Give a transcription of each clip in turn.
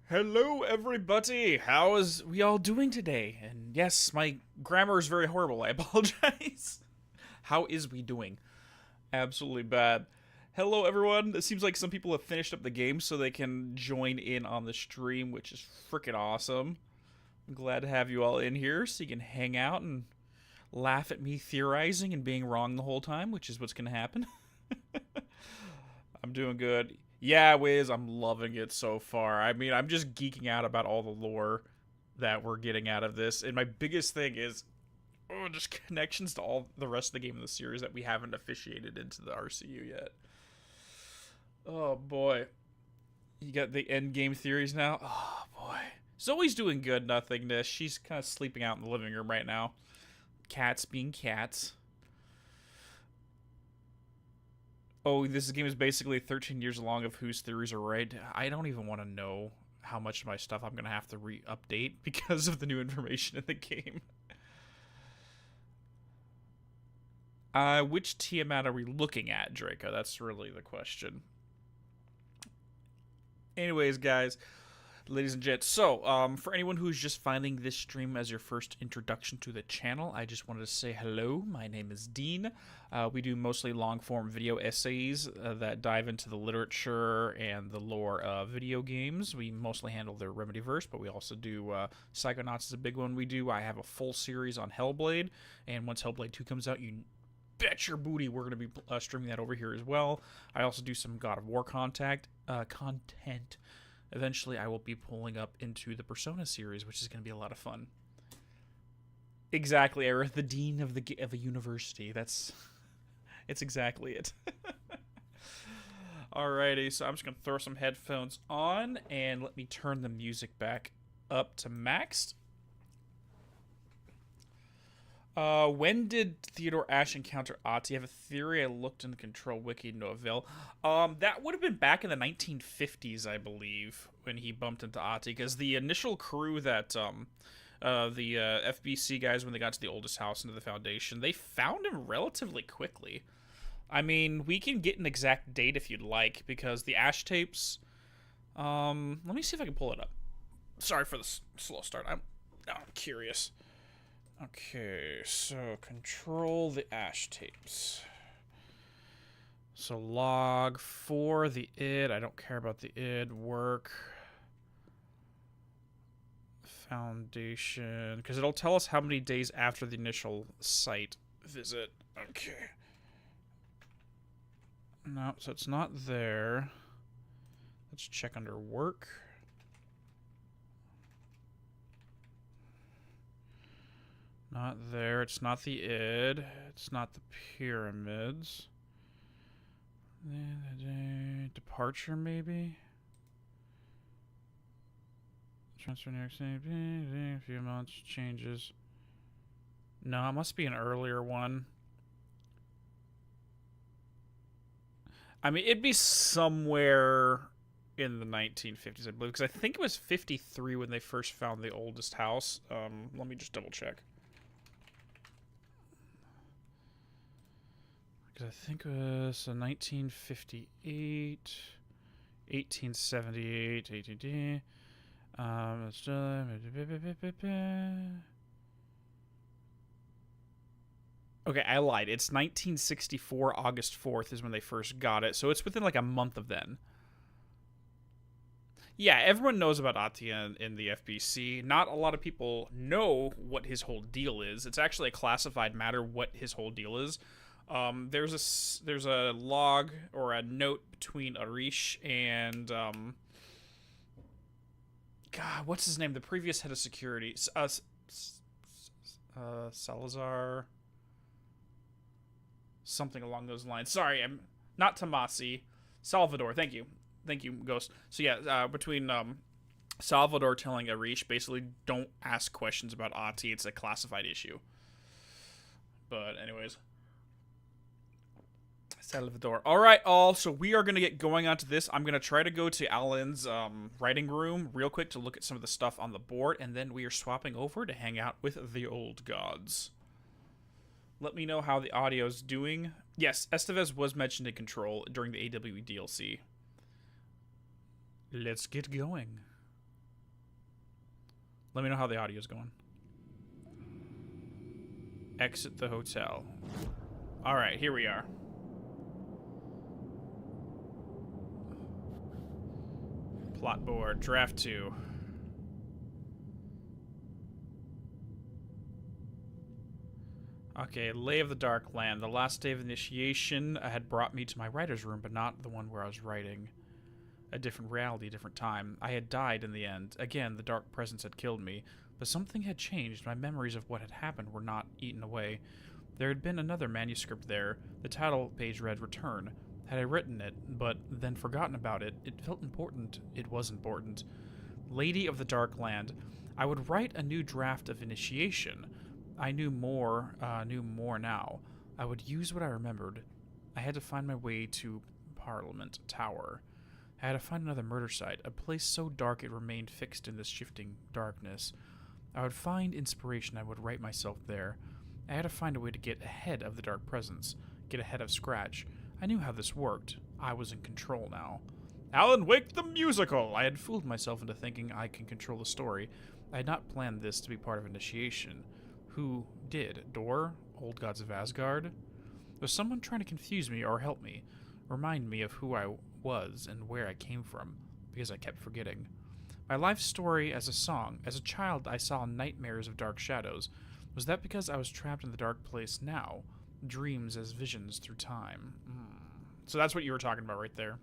Hello, everybody. How is we all doing today? And yes, my grammar is very horrible. I apologize. How is we doing? Absolutely bad. Hello, everyone. It seems like some people have finished up the game so they can join in on the stream, which is freaking awesome. I'm glad to have you all in here so you can hang out and laugh at me theorizing and being wrong the whole time, which is what's going to happen. I'm doing good. Yeah, Wiz, I'm loving it so far. I mean, I'm just geeking out about all the lore that we're getting out of this. And my biggest thing is just connections to all the rest of the game in the series that we haven't officiated into the RCU yet. Oh, boy. You got the end game theories now? Oh, boy. Zoe's doing good, nothingness. She's kind of sleeping out in the living room right now. Cats being cats. Oh, this game is basically 13 years long of whose theories are right. I don't even want to know how much of my stuff I'm going to have to re-update because of the new information in the game. Which Tiamat are we looking at, Draco? That's really the question. Anyways, guys, Ladies and gents, so for anyone who's just finding this stream as your first introduction to the channel, I just wanted to say hello. My name is Dean. We do mostly long-form video essays that dive into the literature and the lore of video games. We mostly handle their Remedyverse, but we also do Psychonauts is a big one we do. I have a full series on Hellblade, and once Hellblade 2 comes out, you bet your booty we're going to be streaming that over here as well. I also do some God of War content. Eventually, I will be pulling up into the Persona series, which is going to be a lot of fun. Exactly, Aerith, the dean of a university. It's exactly it. Alrighty, so I'm just going to throw some headphones on, and let me turn the music back up to maxed. When did Theodore Ashe encounter Ati? I have a theory. I looked in the Control Wiki, no avail. That would have been back in the 1950s, I believe, when he bumped into Ati, because the initial crew that, the FBC guys, when they got to the oldest house into the Foundation, they found him relatively quickly. I mean, we can get an exact date if you'd like, because the Ashe tapes, let me see if I can pull it up. Sorry for the slow start. I'm curious. Okay, so control the Ashe tapes. So log for the id. I don't care about the id. Work. Foundation. Because it'll tell us how many days after the initial site visit. Okay. No, so it's not there. Let's check under work. Not there. It's not the id. It's not the pyramids. Departure, maybe? Transfer next name. A few months. Changes. No, it must be an earlier one. I mean, it'd be somewhere in the 1950s, I believe. Because I think it was 53 when they first found the oldest house. Let me just double check. I think it was 1958, 1878, ATD. Okay, I lied. It's 1964, August 4th is when they first got it, so it's within like a month of then. Yeah, everyone knows about Atiya in the FBC. Not a lot of people know what his whole deal is. It's actually a classified matter what his whole deal is. There's a log or a note between Arish and God, what's his name? The previous head of security, Salazar, something along those lines. Sorry, I'm not Tomasi, Salvador. Thank you, Ghost. So yeah, between Salvador telling Arish basically don't ask questions about Ati. It's a classified issue. But anyways. Salvador. All right, all. So we are going to get going onto this. I'm going to try to go to Alan's writing room real quick to look at some of the stuff on the board, and then we are swapping over to hang out with the old gods. Let me know how the audio's doing. Yes, Estevez was mentioned in Control during the AWE DLC. Let's get going. Let me know how the audio's going. Exit the hotel. All right, here we are. Plot board, draft 2. Okay, Lay of the Dark Land. The last day of initiation had brought me to my writer's room, but not the one where I was writing. A different reality, different time. I had died in the end. Again, the dark presence had killed me, but something had changed. My memories of what had happened were not eaten away. There had been another manuscript there. The title page read Return. Had I written it, but then forgotten about it, it felt important. It was important. Lady of the Dark Land. I would write a new draft of Initiation. I knew more now. I would use what I remembered. I had to find my way to Parliament Tower. I had to find another murder site, a place so dark it remained fixed in this shifting darkness. I would find inspiration. I would write myself there. I had to find a way to get ahead of the dark presence, get ahead of Scratch. I knew how this worked. I was in control now. Alan Wake the musical! I had fooled myself into thinking I can control the story. I had not planned this to be part of initiation. Who did? Dor? Old gods of Asgard? Was someone trying to confuse me or help me? Remind me of who I was and where I came from, because I kept forgetting. My life story as a song. As a child, I saw nightmares of dark shadows. Was that because I was trapped in the dark place now? Dreams as visions through time. So that's what you were talking about right there.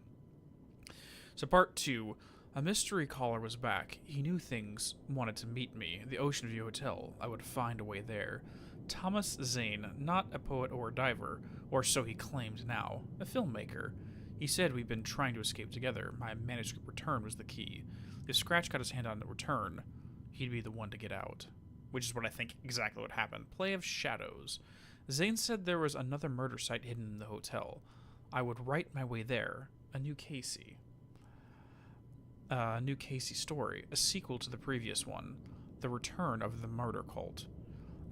So part 2. A mystery caller was back. He knew things, wanted to meet me. The Ocean View Hotel. I would find a way there. Thomas Zane, not a poet or a diver, or so he claimed now. A filmmaker. He said we'd been trying to escape together. My manuscript return was the key. If Scratch got his hand on the return, he'd be the one to get out. Which is what I think exactly what happened. Play of Shadows. Zane said there was another murder site hidden in the hotel. I would write my way there. A new Casey. A new Casey story. A sequel to the previous one. The return of the murder cult.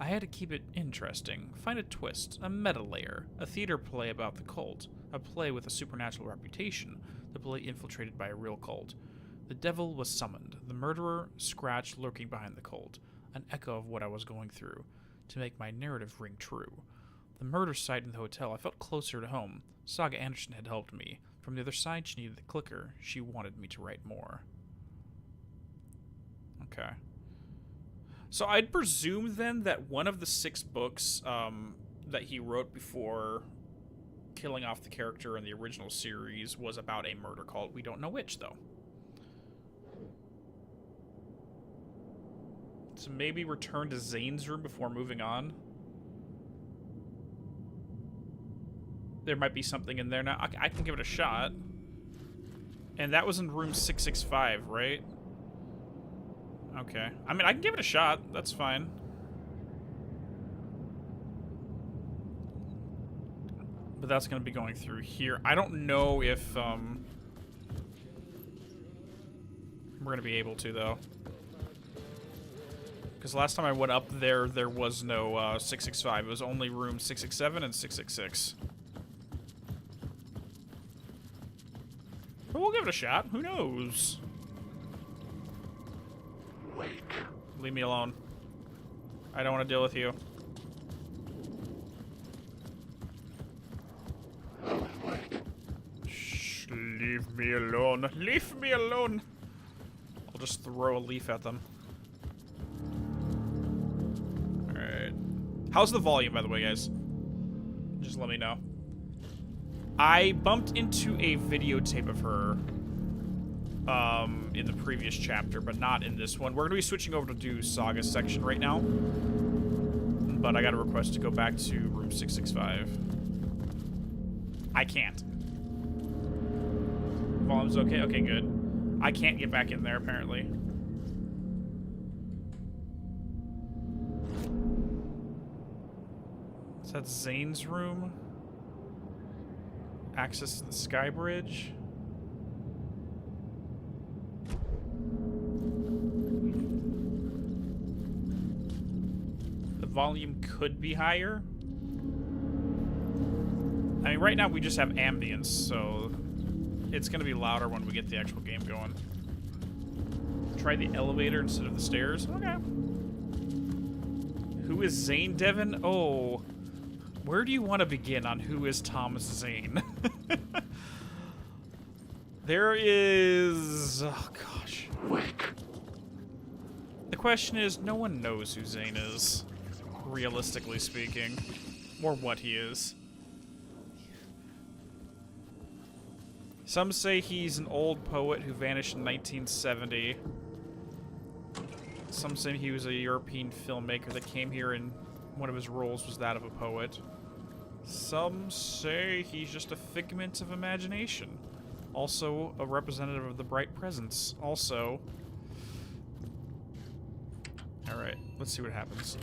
I had to keep it interesting. Find a twist. A meta layer. A theater play about the cult. A play with a supernatural reputation. The play infiltrated by a real cult. The devil was summoned. The murderer, Scratch, lurking behind the cult. An echo of what I was going through. To make my narrative ring true. The murder site in the hotel, I felt closer to home. Saga Anderson had helped me. From the other side, she needed the clicker. She wanted me to write more. Okay. So I'd presume then that one of the 6 books that he wrote before killing off the character in the original series was about a murder cult. We don't know which, though. So maybe return to Zane's room before moving on. There might be something in there now. I can give it a shot. And that was in room 665, right? Okay. I mean, I can give it a shot. That's fine. But that's going to be going through here. I don't know if we're going to be able to, though. Because last time I went up there, there was no 665. It was only room 667 and 666. But we'll give it a shot. Who knows? Wake. Leave me alone. I don't want to deal with you. Wake. Shh, leave me alone. Leave me alone. I'll just throw a leaf at them. Alright. How's the volume, by the way, guys? Just let me know. I bumped into a videotape of her in the previous chapter, but not in this one. We're going to be switching over to do Saga's section right now. But I got a request to go back to room 665. I can't. Volume's okay? Okay, good. I can't get back in there, apparently. So that's Zane's room. Access to the sky bridge. The volume could be higher. I mean, right now we just have ambience, so it's going to be louder when we get the actual game going. Try the elevator instead of the stairs. Okay. Who is Zane Devon? Oh. Where do you want to begin on who is Thomas Zane? There is... Oh, gosh. Wake. The question is, no one knows who Zane is, realistically speaking, or what he is. Some say he's an old poet who vanished in 1970. Some say he was a European filmmaker that came here and one of his roles was that of a poet. Some say he's just a figment of imagination. Also, a representative of the Bright Presence. Also... Alright, let's see what happens.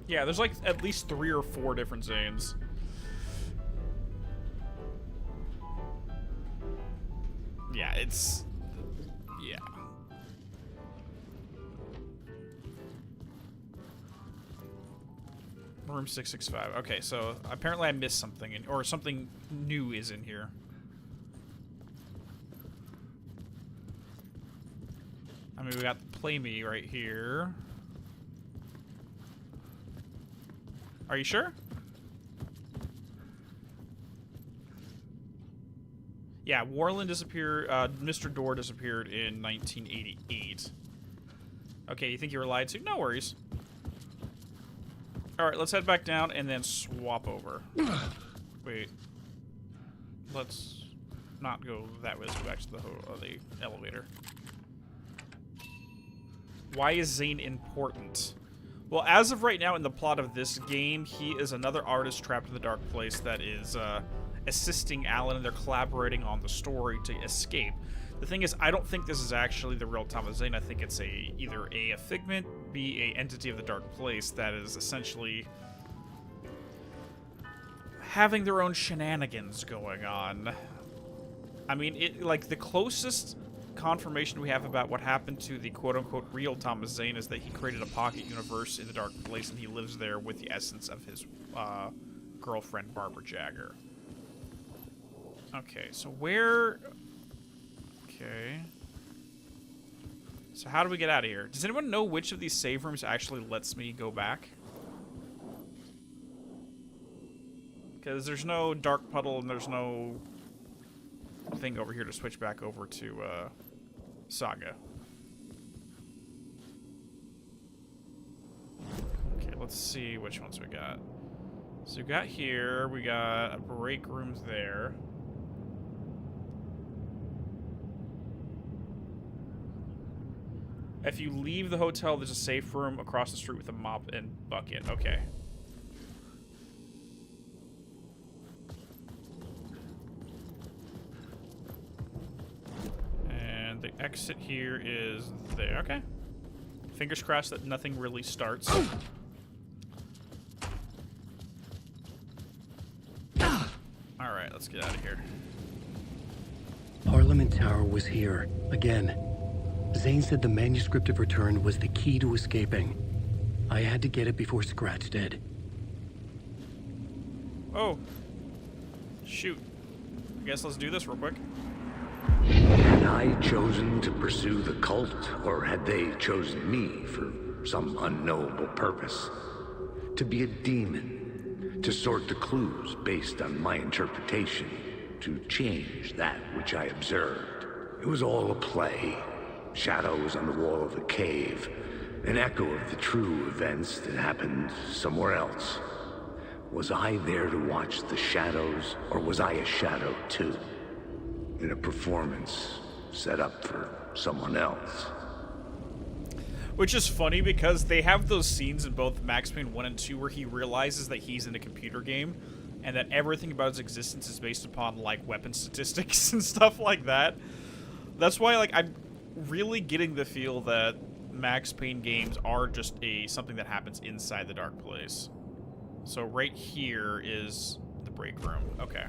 Yeah, there's like at least 3 or 4 different Zanes. Yeah, it's... Yeah. Room 665. Okay, so apparently I missed something, or something new is in here. I mean, we got the Play Me right here. Are you sure? Yeah, Warland disappeared. Mr. Door disappeared in 1988. Okay, you think you were lied to? No worries. All right, let's head back down and then swap over. Wait. Let's not go that way. Let's go back to the elevator. Why is Zane important? Well, as of right now in the plot of this game, he is another artist trapped in the dark place that is assisting Alan, and they're collaborating on the story to escape. The thing is, I don't think this is actually the real Thomas Zane. I think it's either A, a figment, B, a entity of the dark place that is essentially having their own shenanigans going on. I mean, like, the closest confirmation we have about what happened to the quote-unquote real Thomas Zane is that he created a pocket universe in the dark place, and he lives there with the essence of his girlfriend, Barbara Jagger. Okay, so where... Okay. So how do we get out of here? Does anyone know which of these save rooms actually lets me go back? Because there's no dark puddle and there's no thing over here to switch back over to Saga. Okay, let's see which ones we got. So we got here, we got a break room there. If you leave the hotel, there's a safe room across the street with a mop and bucket. Okay. And the exit here is there. Okay. Fingers crossed that nothing really starts. Alright, let's get out of here. Parliament Tower was here, again. Zane said the manuscript of return was the key to escaping. I had to get it before Scratch did. Oh. Shoot. I guess let's do this real quick. Had I chosen to pursue the cult, or had they chosen me for some unknowable purpose? To be a demon, to sort the clues based on my interpretation, to change that which I observed. It was all a play. Shadows on the wall of the cave, an echo of the true events that happened somewhere else. Was I there to watch the shadows, or was I a shadow too? In a performance set up for someone else. Which is funny because they have those scenes in both Max Payne 1 and 2 where he realizes that he's in a computer game and that everything about his existence is based upon, like, weapon statistics and stuff like that. That's why, like, I'm really getting the feel that Max Payne games are just something that happens inside the dark place. So right here is the break room. Okay.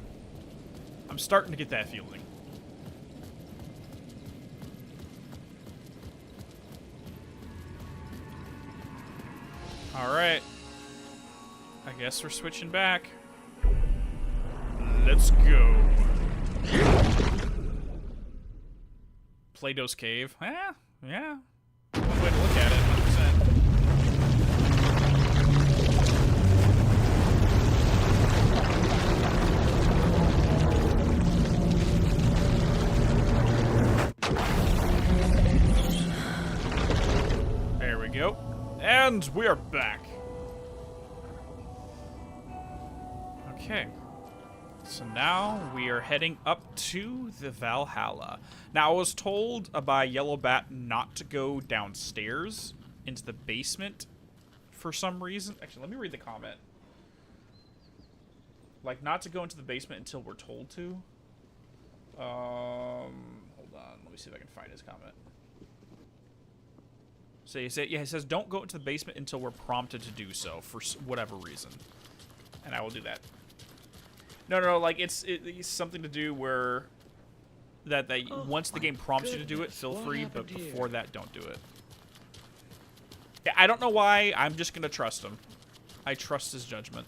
I'm starting to get that feeling. Alright. I guess we're switching back. Let's go. Play-Doh's Cave. Yeah. One way to look at it, 100%. There we go. And we are back. Okay. So now we are heading up to the Valhalla. Now, I was told by Yellow Bat not to go downstairs into the basement for some reason. Actually, let me read the comment. Like, not to go into the basement until we're told to. Hold on. Let me see if I can find his comment. So he says, don't go into the basement until we're prompted to do so for whatever reason. And I will do that. No, like, it's something to do where once the game prompts you to do it, feel free, but before that, don't do it. Yeah, I don't know why. I'm just going to trust him. I trust his judgment.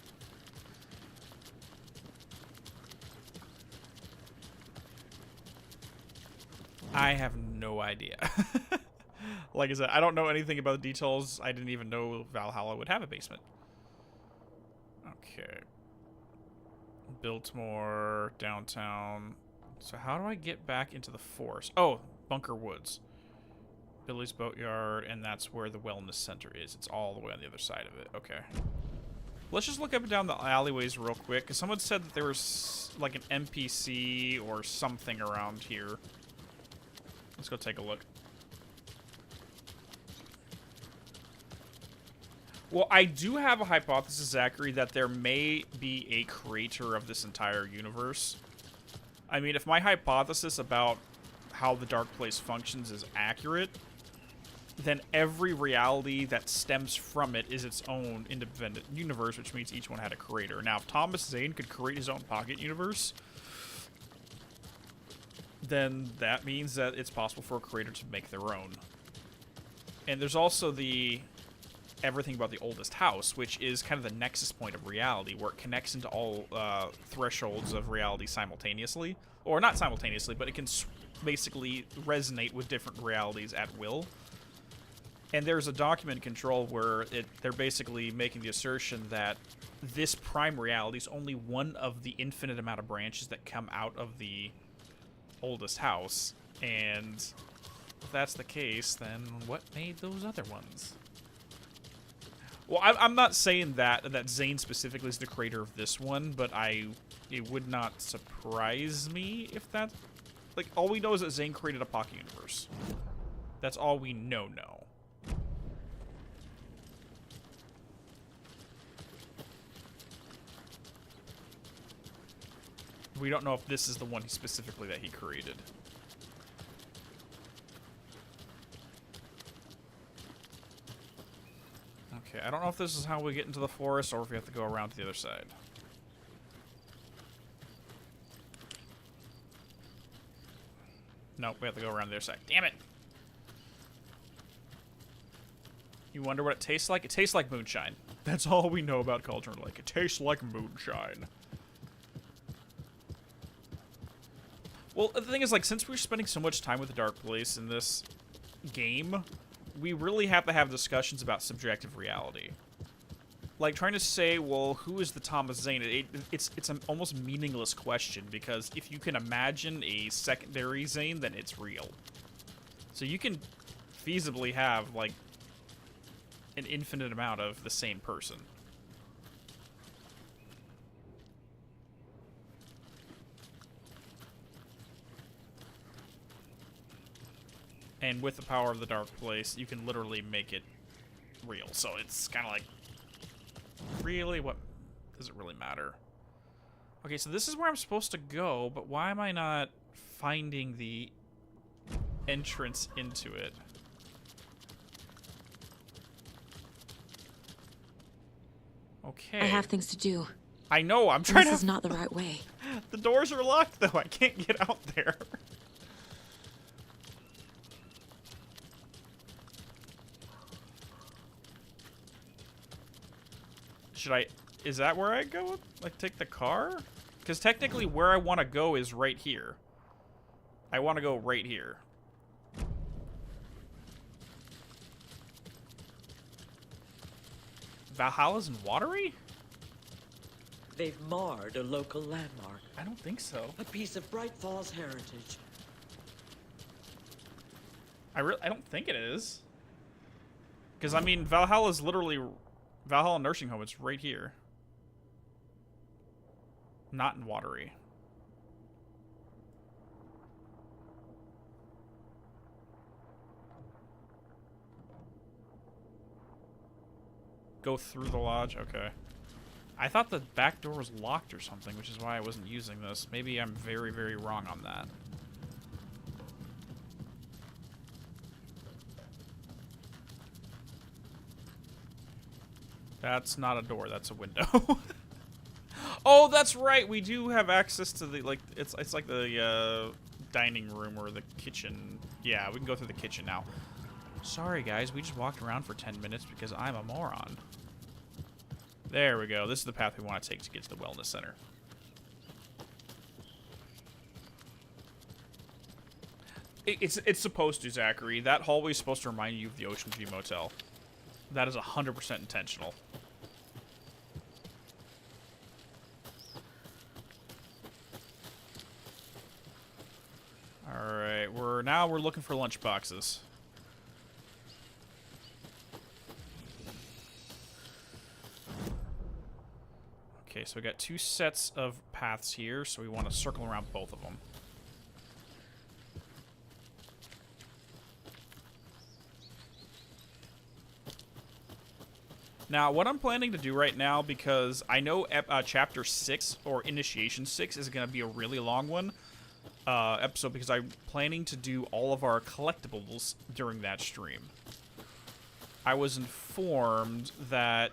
I have no idea. Like I said, I don't know anything about the details. I didn't even know Valhalla would have a basement. Okay. Biltmore, downtown. So how do I get back into the forest? Oh, Bunker Woods. Billy's Boatyard, and that's where the wellness center is. It's all the way on the other side of it. Okay. Let's just look up and down the alleyways real quick, because someone said that there was like an NPC or something around here. Let's go take a look. Well, I do have a hypothesis, Zachary, that there may be a creator of this entire universe. I mean, if my hypothesis about how the Dark Place functions is accurate, then every reality that stems from it is its own independent universe, which means each one had a creator. Now, if Thomas Zane could create his own pocket universe, then that means that it's possible for a creator to make their own. And there's also the everything about the oldest house, which is kind of the nexus point of reality, where it connects into all thresholds of reality simultaneously. Or not simultaneously, but it can basically resonate with different realities at will. And there's a document control where they're basically making the assertion that this prime reality is only one of the infinite amount of branches that come out of the oldest house. And if that's the case, then what made those other ones? Well, I'm not saying that Zane specifically is the creator of this one, but it would not surprise me if that... Like, all we know is that Zane created a pocket universe. That's all we know. We don't know if this is the one specifically that he created. Okay, I don't know if this is how we get into the forest or if we have to go around to the other side. Nope, we have to go around the other side. Damn it! You wonder what it tastes like? It tastes like moonshine. That's all we know about Cauldron Lake. It tastes like moonshine. Well, the thing is, like, since we're spending so much time with the Dark Place in this game, we really have to have discussions about subjective reality. Like, trying to say, well, who is the Thomas Zane? It's an almost meaningless question, because if you can imagine a secondary Zane, then it's real. So you can feasibly have, like, an infinite amount of the same person. And with the power of the Dark Place, you can literally make it real. So it's kind of like, really? What does it really matter? Okay, so this is where I'm supposed to go, but why am I not finding the entrance into it? Okay. I have things to do. I know, I'm trying to... This is not the right way. The doors are locked, though. I can't get out there. Should I... Is that where I go? Like, take the car? Because technically where I want to go is right here. I want to go right here. Valhalla's in Watery? They've marred a local landmark. I don't think so. A piece of Bright Falls heritage. I don't think it is. Because, I mean, Valhalla's literally... Valhalla Nursing Home, it's right here. Not in Watery. Go through the lodge? Okay. I thought the back door was locked or something, which is why I wasn't using this. Maybe I'm very, very wrong on that. That's not a door, that's a window. Oh, that's right. We do have access to the, like, it's like the dining room or the kitchen. Yeah, we can go through the kitchen now. Sorry, guys. We just walked around for 10 minutes because I'm a moron. There we go. This is the path we want to take to get to the wellness center. It's supposed to, Zachary. That hallway is supposed to remind you of the Ocean View Motel. That is 100% intentional. Alright, we're looking for lunch boxes. Okay, so we got 2 sets of paths here, so we want to circle around both of them. Now, what I'm planning to do right now, because I know Chapter 6, or Initiation 6, is going to be a really long one, episode, because I'm planning to do all of our collectibles during that stream. I was informed that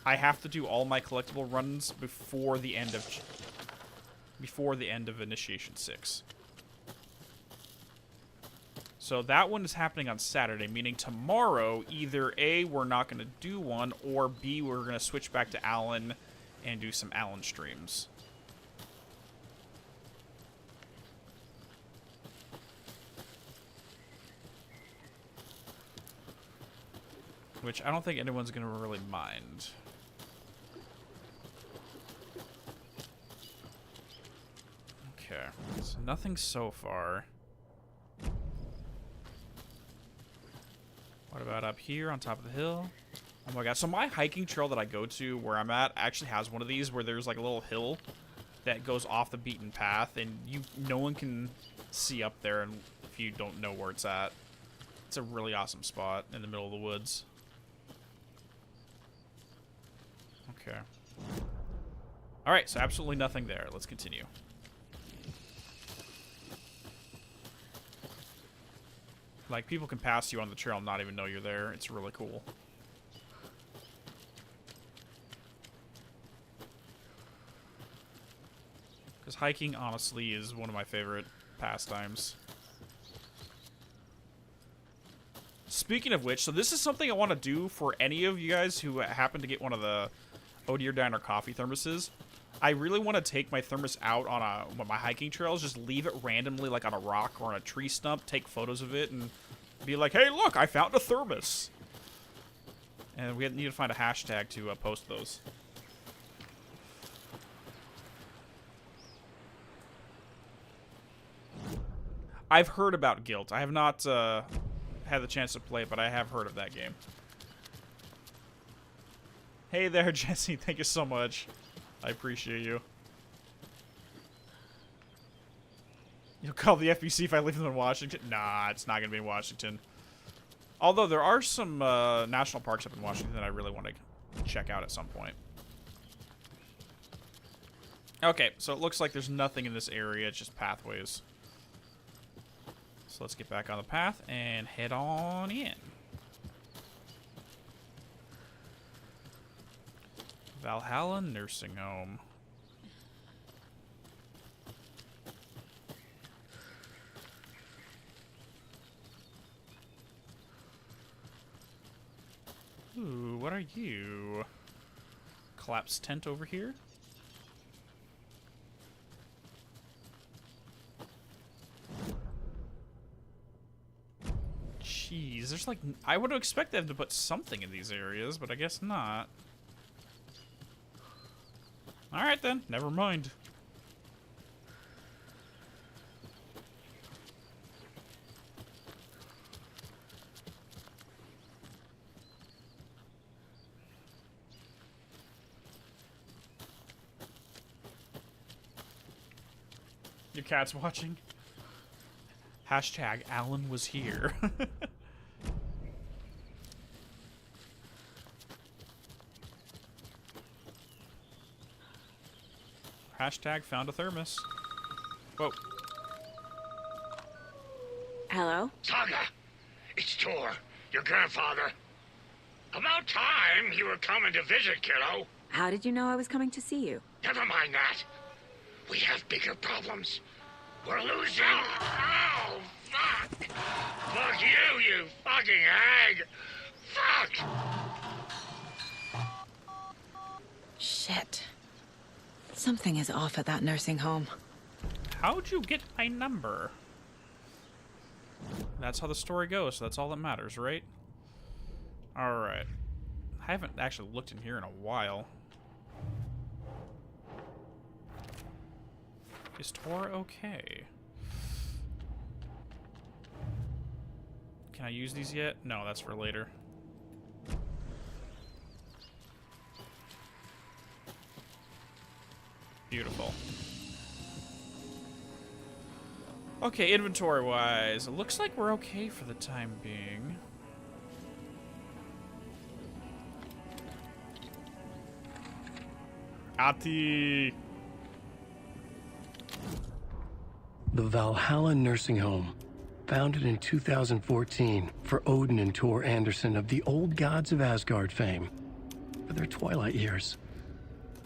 I have to do all my collectible runs before the end of Initiation 6. So that one is happening on Saturday, meaning tomorrow, either A, we're not going to do one, or B, we're going to switch back to Alan and do some Alan streams. Which I don't think anyone's going to really mind. Okay, so nothing so far. What about up here on top of the hill? Oh my god, so my hiking trail that I go to where I'm at actually has one of these where there's like a little hill that goes off the beaten path, and no one can see up there and if you don't know where it's at. It's a really awesome spot in the middle of the woods. Okay. Alright, so absolutely nothing there. Let's continue. Like, people can pass you on the trail and not even know you're there. It's really cool. Because hiking, honestly, is one of my favorite pastimes. Speaking of which, so this is something I want to do for any of you guys who happen to get one of the Odin and Tor coffee thermoses. I really want to take my thermos out on my hiking trails, just leave it randomly, like on a rock or on a tree stump, take photos of it, and be like, hey, look, I found a thermos. And we need to find a hashtag to post those. I've heard about Guilt. I have not had the chance to play it, but I have heard of that game. Hey there, Jesse. Thank you so much. I appreciate you. You'll call the FBC if I leave them in Washington? Nah, it's not going to be in Washington. Although there are some national parks up in Washington that I really want to check out at some point. Okay, so it looks like there's nothing in this area. It's just pathways. So let's get back on the path and head on in. Valhalla Nursing Home. Ooh, what are you? Collapsed tent over here? Jeez, there's like... I would expect them to put something in these areas, but I guess not. Alright then, never mind. Your cat's watching? Hashtag Alan was here. Hashtag found a thermos. Whoa. Hello? Saga! It's Tor, your grandfather. About time you were coming to visit, kiddo. How did you know I was coming to see you? Never mind that. We have bigger problems. We're losing. Oh, fuck! Fuck you, you fucking hag! Fuck! Shit. Something is off at that nursing home. How'd you get my number? That's how the story goes, so that's all that matters, right? Alright. I haven't actually looked in here in a while. Is Tor okay? Can I use these yet? No, that's for later. Beautiful. Okay, inventory-wise, it looks like we're okay for the time being. Ati! The Valhalla nursing home, founded in 2014 for Odin and Tor Anderson of the Old Gods of Asgard fame for their twilight years.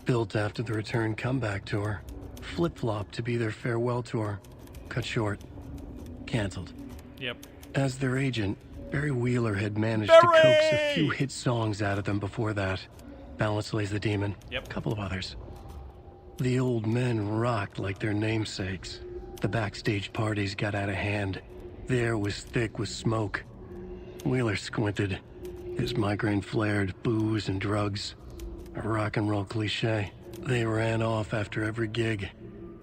Built after the return comeback tour, flip-flopped to be their farewell tour, cut short, canceled. Yep. As their agent, Barry Wheeler had managed to coax a few hit songs out of them before that. Balance Lays the Demon, Yep. a couple of others. The old men rocked like their namesakes. The backstage parties got out of hand. The air was thick with smoke. Wheeler squinted. His migraine flared, booze and drugs. A rock and roll cliche. They ran off after every gig.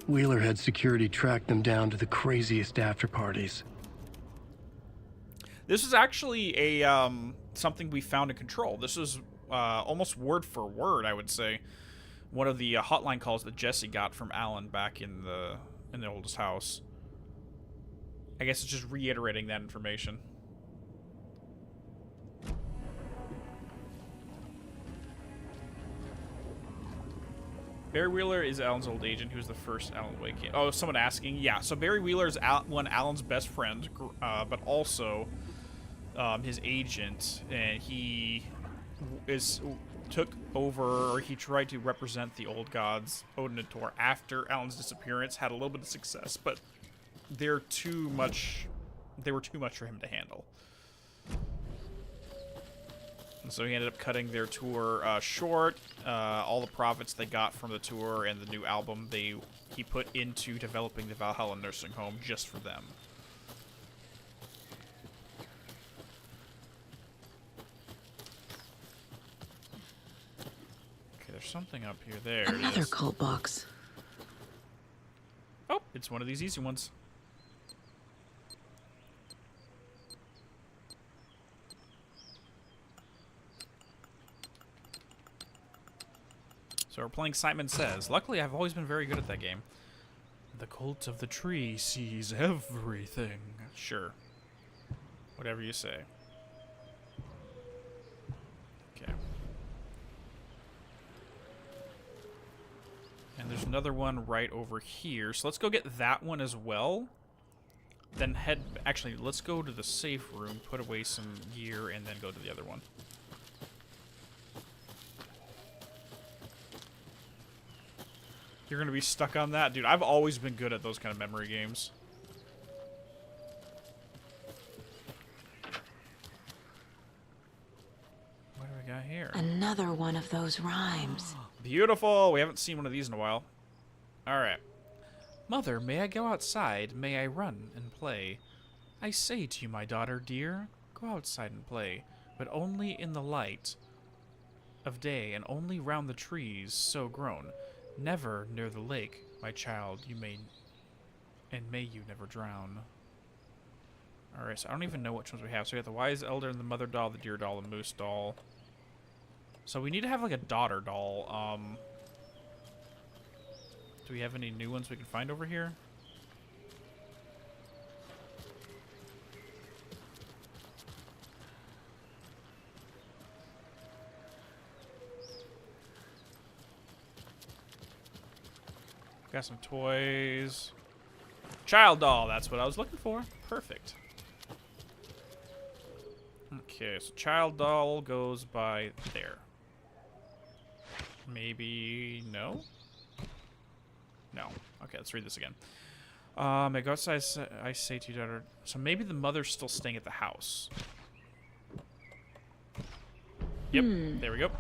Wheeler had security track them down to the craziest after parties. This is actually a something we found in Control. This is almost word for word, I would say, one of the hotline calls that Jesse got from Alan back in the oldest house. I guess it's just reiterating that information. Barry Wheeler is Alan's old agent, who's the first Alan Wake. Oh, someone asking. Yeah, so Barry Wheeler is Alan's best friend, but also his agent, and he took over, or he tried to represent the old gods, Odin and Tor, after Alan's disappearance. Had a little bit of success, but they were too much for him to handle. And so he ended up cutting their tour short. All the profits they got from the tour and the new album, he put into developing the Valhalla nursing home just for them. Okay, there's something up here. There it Another is. cult box. Oh, it's one of these easy ones. So we're playing Simon Says. Luckily, I've always been very good at that game. The cult of the tree sees everything. Sure. Whatever you say. Okay. And there's another one right over here. So let's go get that one as well. Then actually, let's go to the safe room, put away some gear, and then go to the other one. You're gonna be stuck on that? Dude, I've always been good at those kind of memory games. What do we got here? Another one of those rhymes. Beautiful! We haven't seen one of these in a while. Alright. Mother, may I go outside? May I run and play? I say to you, my daughter dear, go outside and play, but only in the light of day, and only round the trees so grown. Never near the lake, my child, may you never drown. Alright, so I don't even know which ones we have. So we have the wise elder and the mother doll, the deer doll, the moose doll. So we need to have like a daughter doll. Do we have any new ones we can find over here? Got some toys. Child doll, that's what I was looking for. Perfect. Okay, so child doll goes by there. Maybe no? No. Okay, let's read this again. I go outside, I say to your daughter. So maybe the mother's still staying at the house. Yep, there we go.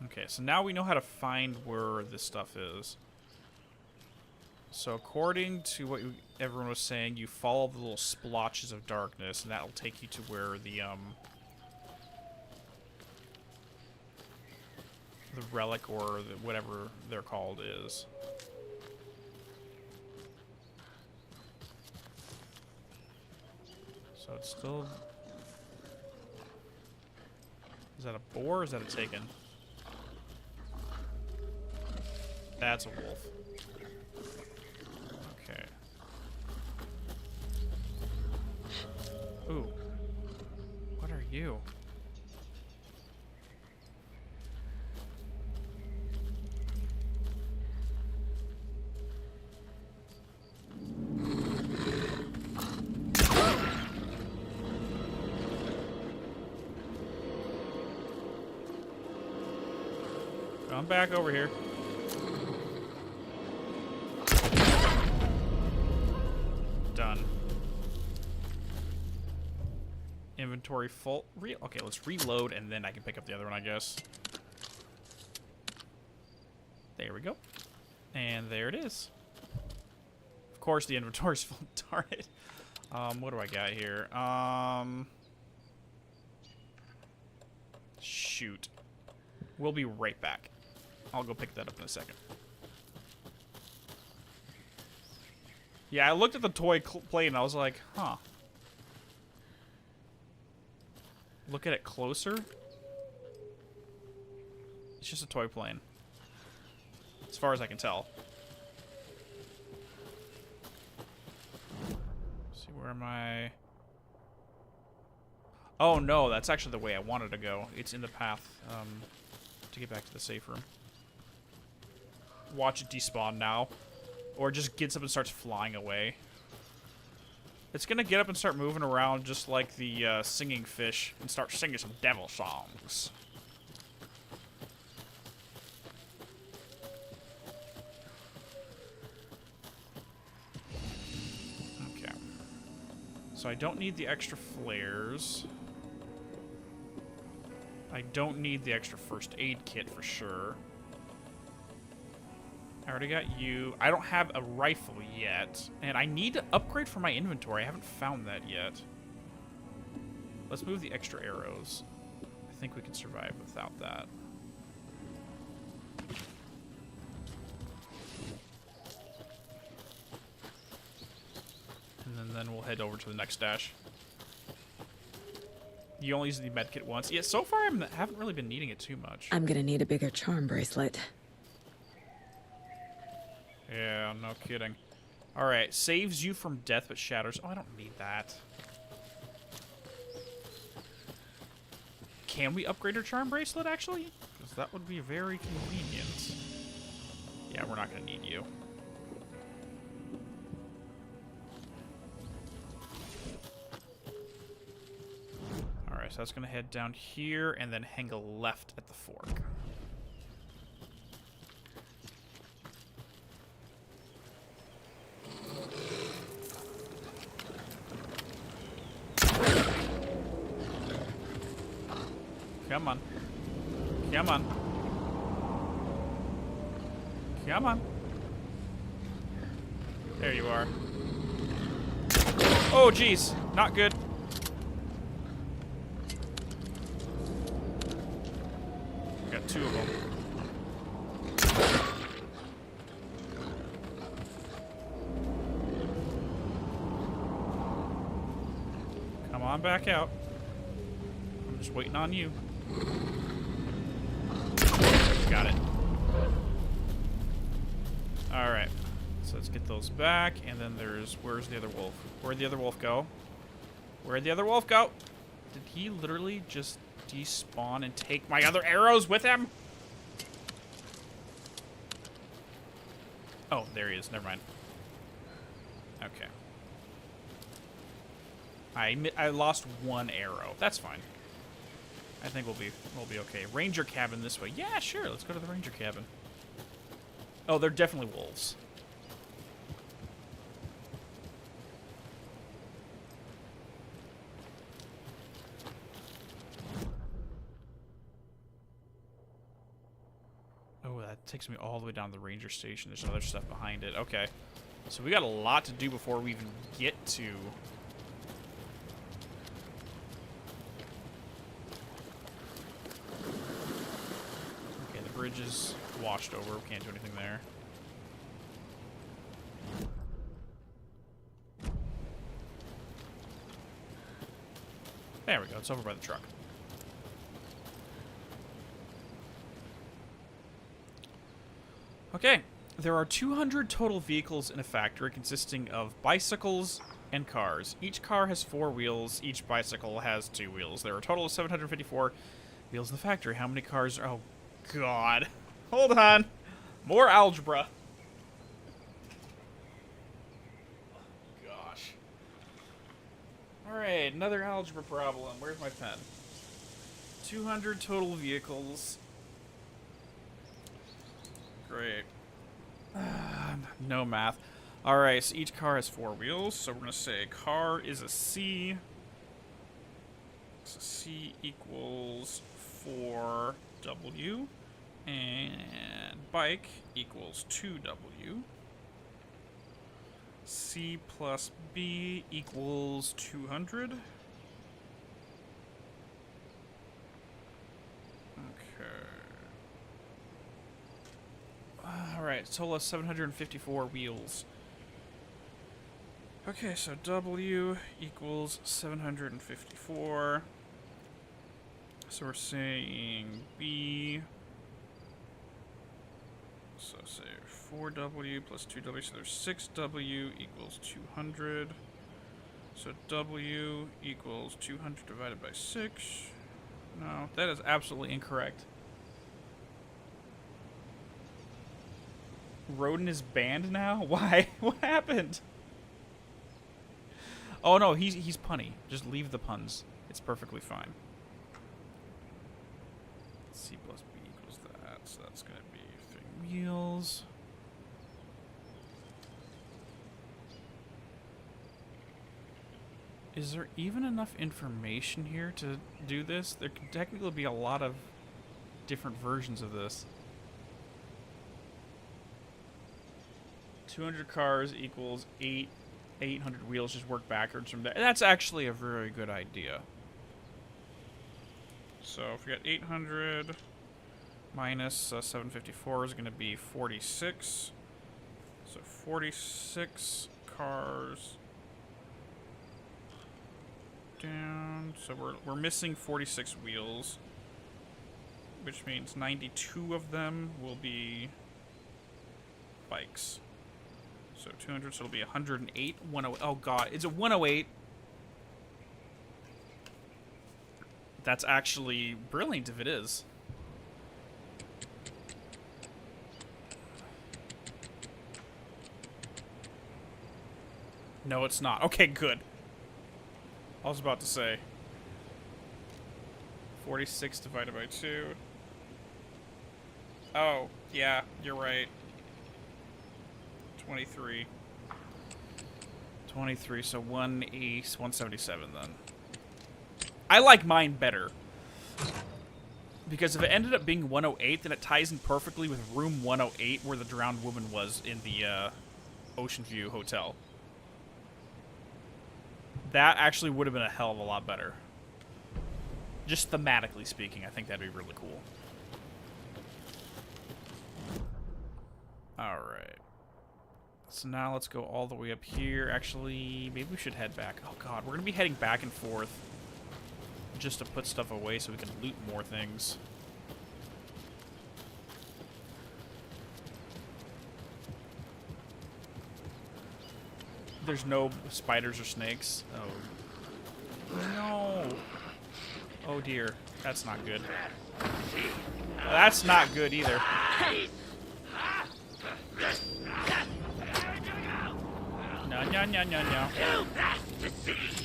Okay, so now we know how to find where this stuff is. So according to what everyone was saying, you follow the little splotches of darkness, and that'll take you to where the relic or whatever they're called is. So it's still... Is that a boar or is that a taken? That's a wolf. Okay. Ooh. What are you? Come back over here. Done. Inventory full. Okay, let's reload and then I can pick up the other one, I guess. There we go. And there it is. Of course the inventory's full. Darn it. What do I got here? Shoot. We'll be right back. I'll go pick that up in a second. Yeah, I looked at the toy plane and I was like, huh. Look at it closer. It's just a toy plane. As far as I can tell. Let's see, where am I? Oh no, that's actually the way I wanted to go. It's in the path to get back to the safe room. Watch it despawn now. Or just gets up and starts flying away. It's gonna get up and start moving around just like the singing fish and start singing some devil songs. Okay. So I don't need the extra flares. I don't need the extra first aid kit for sure. I already got you. I don't have a rifle yet. And I need to upgrade for my inventory. I haven't found that yet. Let's move the extra arrows. I think we can survive without that. And then we'll head over to the next stash. You only use the medkit once. Yeah, so far I haven't really been needing it too much. I'm gonna need a bigger charm bracelet. Yeah, no kidding. Alright, saves you from death but shatters. Oh, I don't need that. Can we upgrade our charm bracelet, actually? Because that would be very convenient. Yeah, we're not going to need you. Alright, so that's going to head down here and then hang a left at the fork. Come on. Come on. Come on. There you are. Oh, jeez. Not good. We got two of them. Come on back out. I'm just waiting on you. Got it. Alright. So let's get those back. And then there's... Where's the other wolf? Where'd the other wolf go? Where'd the other wolf go? Did he literally just despawn and take my other arrows with him? Oh, there he is. Never mind. Okay. I lost one arrow. That's fine. I think we'll be okay. Ranger cabin this way. Yeah, sure. Let's go to the ranger cabin. Oh, they're definitely wolves. Takes me all the way down to the ranger station. There's other stuff behind it. Okay. So we got a lot to do before we even get to... Okay, the bridge is washed over. We can't do anything there. There we go. It's over by the truck. Okay. There are 200 total vehicles in a factory consisting of bicycles and cars. Each car has 4 wheels. Each bicycle has 2 wheels. There are a total of 754 wheels in the factory. How many cars are... Oh, God. Hold on. More algebra. Gosh. Alright, another algebra problem. Where's my pen? 200 total vehicles. Great. No math. Alright, so each car has 4 wheels. So we're going to say car is a C. So C equals 4W. And bike equals 2W. C plus B equals 200. Alright, total of 754 wheels. Okay, so W equals 754. So we're saying B. So say 4W plus 2W, so there's 6W equals 200. So W equals 200 divided by 6. No, that is absolutely incorrect. Rodin is banned now? Why? What happened? Oh no, he's punny. Just leave the puns. It's perfectly fine. C plus B equals that, so that's gonna be 3 wheels. Is there even enough information here to do this? There could technically be a lot of different versions of this. 200 cars equals 800 wheels. Just work backwards from that. That's actually a very good idea. So if we got 800 minus 754 is going to be 46. So 46 cars down. So we're missing 46 wheels, which means 92 of them will be bikes. So 200, so it'll be 108. 108. Oh god, it's a 108. That's actually brilliant if it is. No, it's not. Okay, good. I was about to say 46 divided by 2. Oh, yeah, you're right. 23. 23, so 177 then. I like mine better. Because if it ended up being 108, then it ties in perfectly with room 108 where the drowned woman was in the Ocean View Hotel. That actually would have been a hell of a lot better. Just thematically speaking, I think that'd be really cool. Alright. So now let's go all the way up here. Actually, maybe we should head back. Oh god, we're going to be heading back and forth just to put stuff away so we can loot more things. There's no spiders or snakes. Oh. No. Oh dear. That's not good. That's not good either. No, no, no, no, no.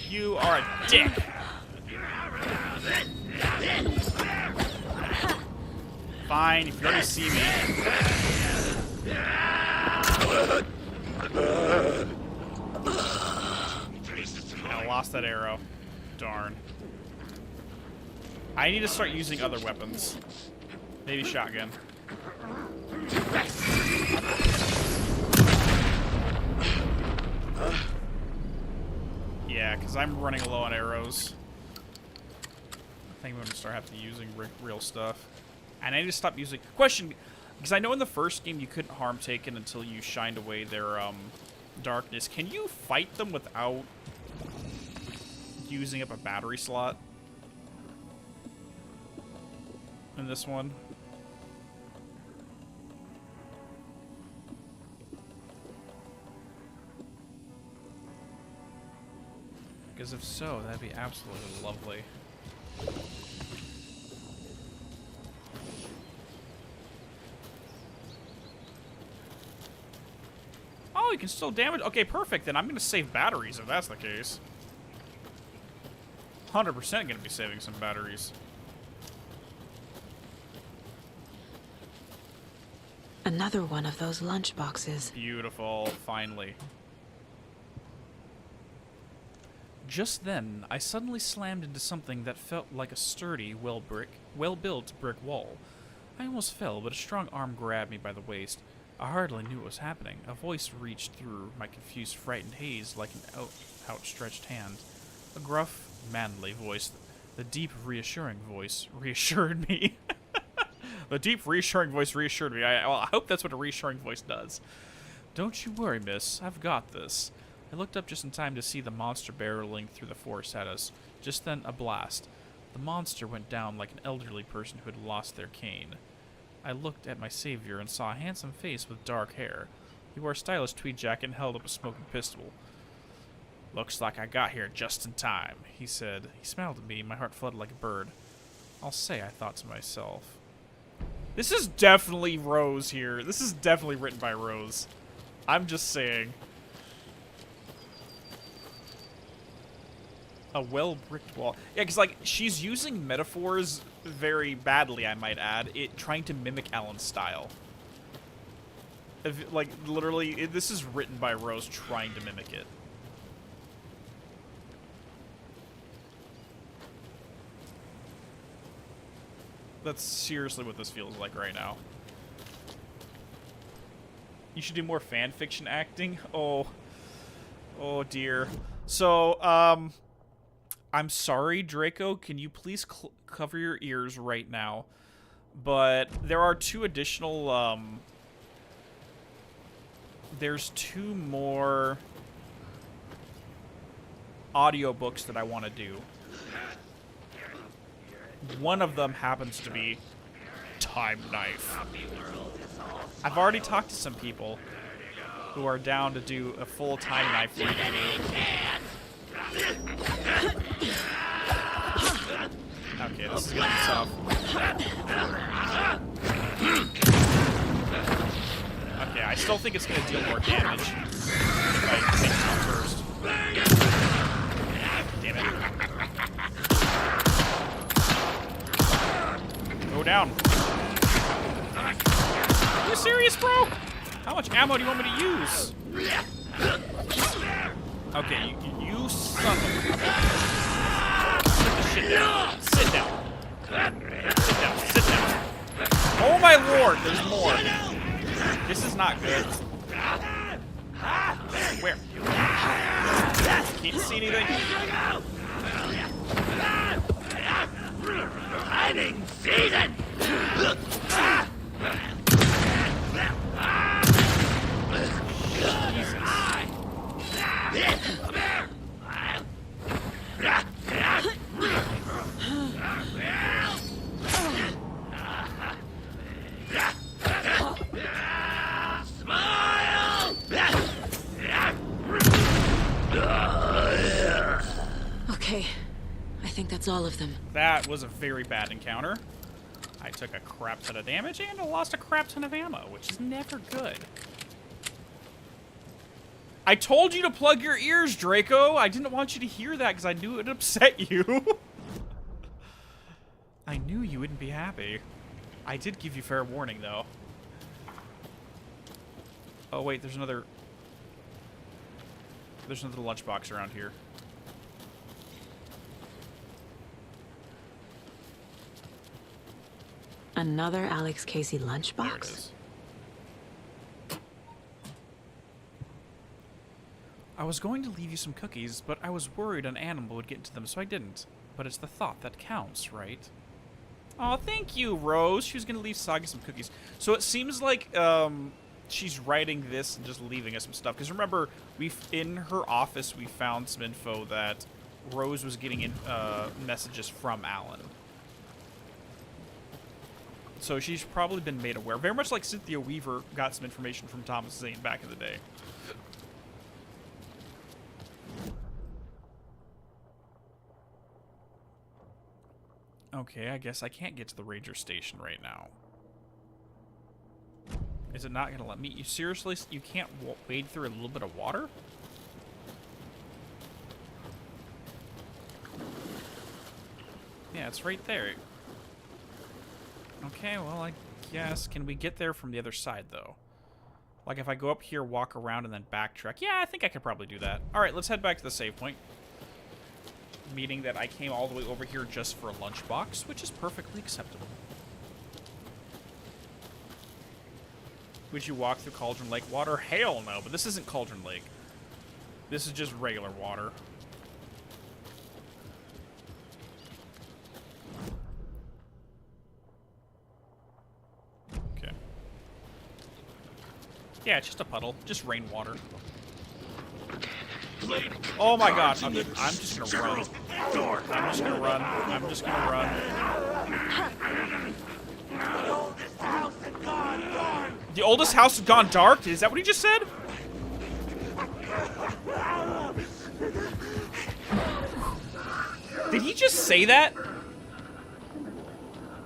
You are a dick. Fine, if you already see me. I lost that arrow. Darn. I need to start using other weapons. Maybe shotgun. Yeah, because I'm running low on arrows. I think I'm going to start having to using real stuff. And I need to stop using... Question, because I know in the first game you couldn't harm Taken until you shined away their darkness. Can you fight them without using up a battery slot? In this one? Because if so, that'd be absolutely lovely. Oh, you can still damage. Okay, perfect. Then I'm going to save batteries if that's the case. 100% going to be saving some batteries. Another one of those lunch boxes. Beautiful. Finally. Just then, I suddenly slammed into something that felt like a sturdy, well-built brick wall. I almost fell, but a strong arm grabbed me by the waist. I hardly knew what was happening. A voice reached through my confused, frightened haze like an outstretched hand. A gruff, manly voice. The deep, reassuring voice reassured me. The deep, reassuring voice reassured me. I hope that's what a reassuring voice does. Don't you worry, miss. I've got this. I looked up just in time to see the monster barreling through the forest at us. Just then, a blast. The monster went down like an elderly person who had lost their cane. I looked at my savior and saw a handsome face with dark hair. He wore a stylish tweed jacket and held up a smoking pistol. Looks like I got here just in time, he said. He smiled at me. My heart fluttered like a bird. I'll say, I thought to myself. This is definitely Rose here. This is definitely written by Rose. I'm just saying. A well-bricked wall. Yeah, because, like, she's using metaphors very badly, I might add. Trying to mimic Alan's style. Like, literally, this is written by Rose trying to mimic it. That's seriously what this feels like right now. You should do more fan fiction acting? Oh. Oh, dear. So, I'm sorry, Draco. Can you please cover your ears right now? But there are two additional, there's two more audiobooks that I want to do. One of them happens to be Time Knife. I've already talked to some people who are down to do a full Time Knife reading. Okay, this is gonna be tough. Okay, I still think it's gonna deal more damage if I take him out first. Damn it. Go down. Are you serious, bro? How much ammo do you want me to use? Okay, you son of a... Put the shit down. Sit down. Sit down. Sit down. Oh my lord, there's more. This is not good. Where? Can't see anything. Hiding season! Okay, I think that's all of them. That was a very bad encounter. I took a crap ton of damage and I lost a crap ton of ammo, which is never good. I told you to plug your ears, Draco. I didn't want you to hear that because I knew it would upset you. I knew you wouldn't be happy. I did give you fair warning, though. Oh, wait, there's another lunchbox around here. Another Alex Casey There it lunchbox? is. I was going to leave you some cookies, but I was worried an animal would get into them, so I didn't. But it's the thought that counts, right? Oh, thank you, Rose. She was going to leave Saga some cookies. So it seems like she's writing this and just leaving us some stuff. Because remember, in her office, we found some info that Rose was getting messages from Alan. So she's probably been made aware. Very much like Cynthia Weaver got some information from Thomas Zane back in the day. Okay, I guess I can't get to the ranger station right now. Is it not going to let me? You seriously? You can't wade through a little bit of water? Yeah, it's right there. Okay, well, I guess. Can we get there from the other side, though? Like, if I go up here, walk around, and then backtrack. Yeah, I think I could probably do that. All right, let's head back to the save point. Meaning that I came all the way over here just for a lunchbox, which is perfectly acceptable. Would you walk through Cauldron Lake water? Hell no, but this isn't Cauldron Lake. This is just regular water. Okay. Yeah, it's just a puddle. Just rainwater. Oh my god, I'm just gonna run. I'm just gonna run. I'm just gonna run. The oldest house has gone dark? Is that what he just said? Did he just say that?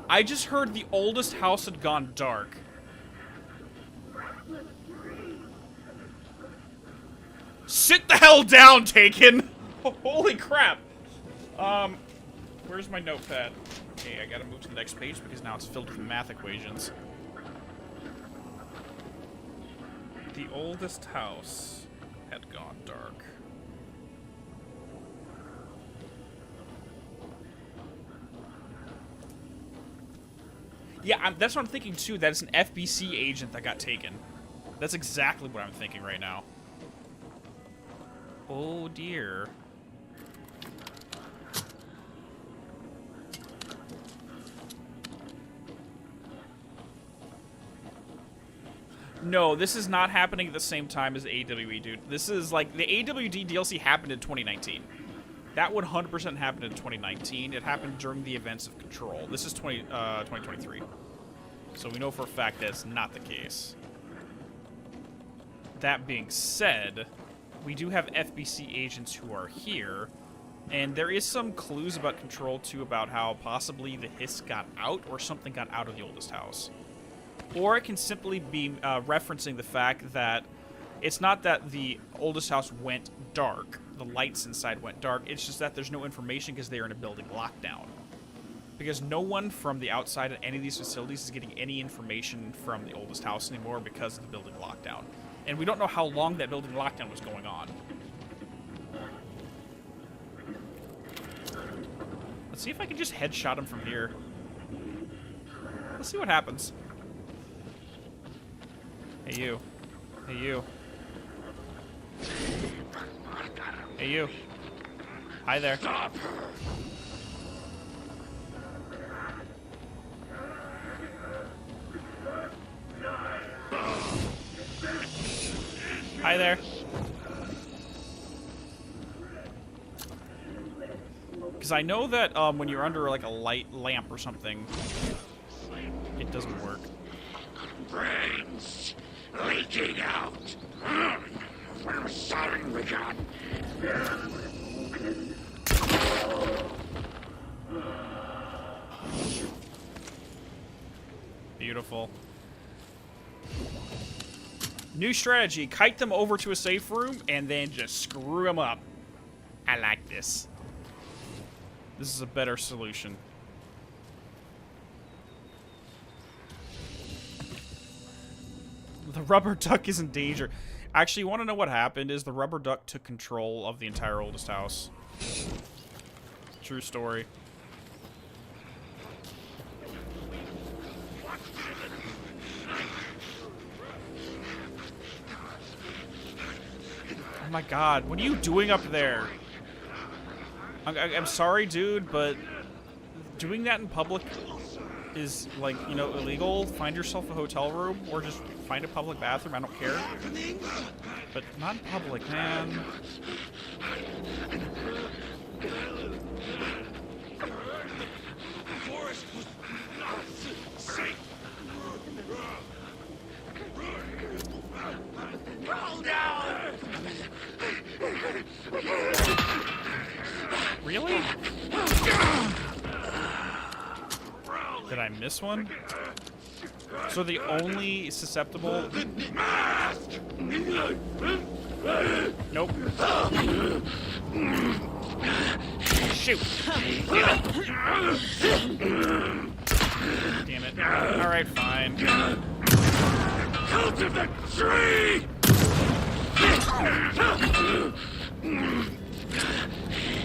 I just heard the oldest house had gone dark. Sit the hell down, Taken! Holy crap! Where's my notepad? Okay, I gotta move to the next page because now it's filled with math equations. The oldest house had gone dark. Yeah, that's what I'm thinking too. That is an FBC agent that got taken. That's exactly what I'm thinking right now. Oh dear. No, this is not happening at the same time as AWE, dude. This is like, the AWD DLC happened in 2019. That would 100% happen in 2019. It happened during the events of Control. This is 2023. So we know for a fact that's not the case. That being said, we do have FBC agents who are here, and there is some clues about Control 2 about how possibly the hiss got out or something got out of the oldest house. Or it can simply be referencing the fact that it's not that the oldest house went dark, the lights inside went dark, it's just that there's no information because they are in a building lockdown. Because no one from the outside of any of these facilities is getting any information from the oldest house anymore because of the building lockdown. And we don't know how long that building lockdown was going on. Let's see if I can just headshot him from here. Let's see what happens. Hey, you. Hey, you. Hey, you. Hi there. Stop her. Hi there. Because I know that when you're under like a light lamp or something, it doesn't work. Brains leaking out. We're soldering the gun. Beautiful. New strategy, kite them over to a safe room and then just screw them up. I like this. This is a better solution. The rubber duck is in danger. Actually, you want to know what happened is the rubber duck took control of the entire oldest house. True story. my god, what are you doing up there? I'm sorry, dude, but doing that in public is, like, you know, illegal. Find yourself a hotel room or just find a public bathroom. I don't care. But not in public, man. Really? Did I miss one? So the only susceptible... Nope. Shoot! Damn it. Alright, fine. Cult of the tree!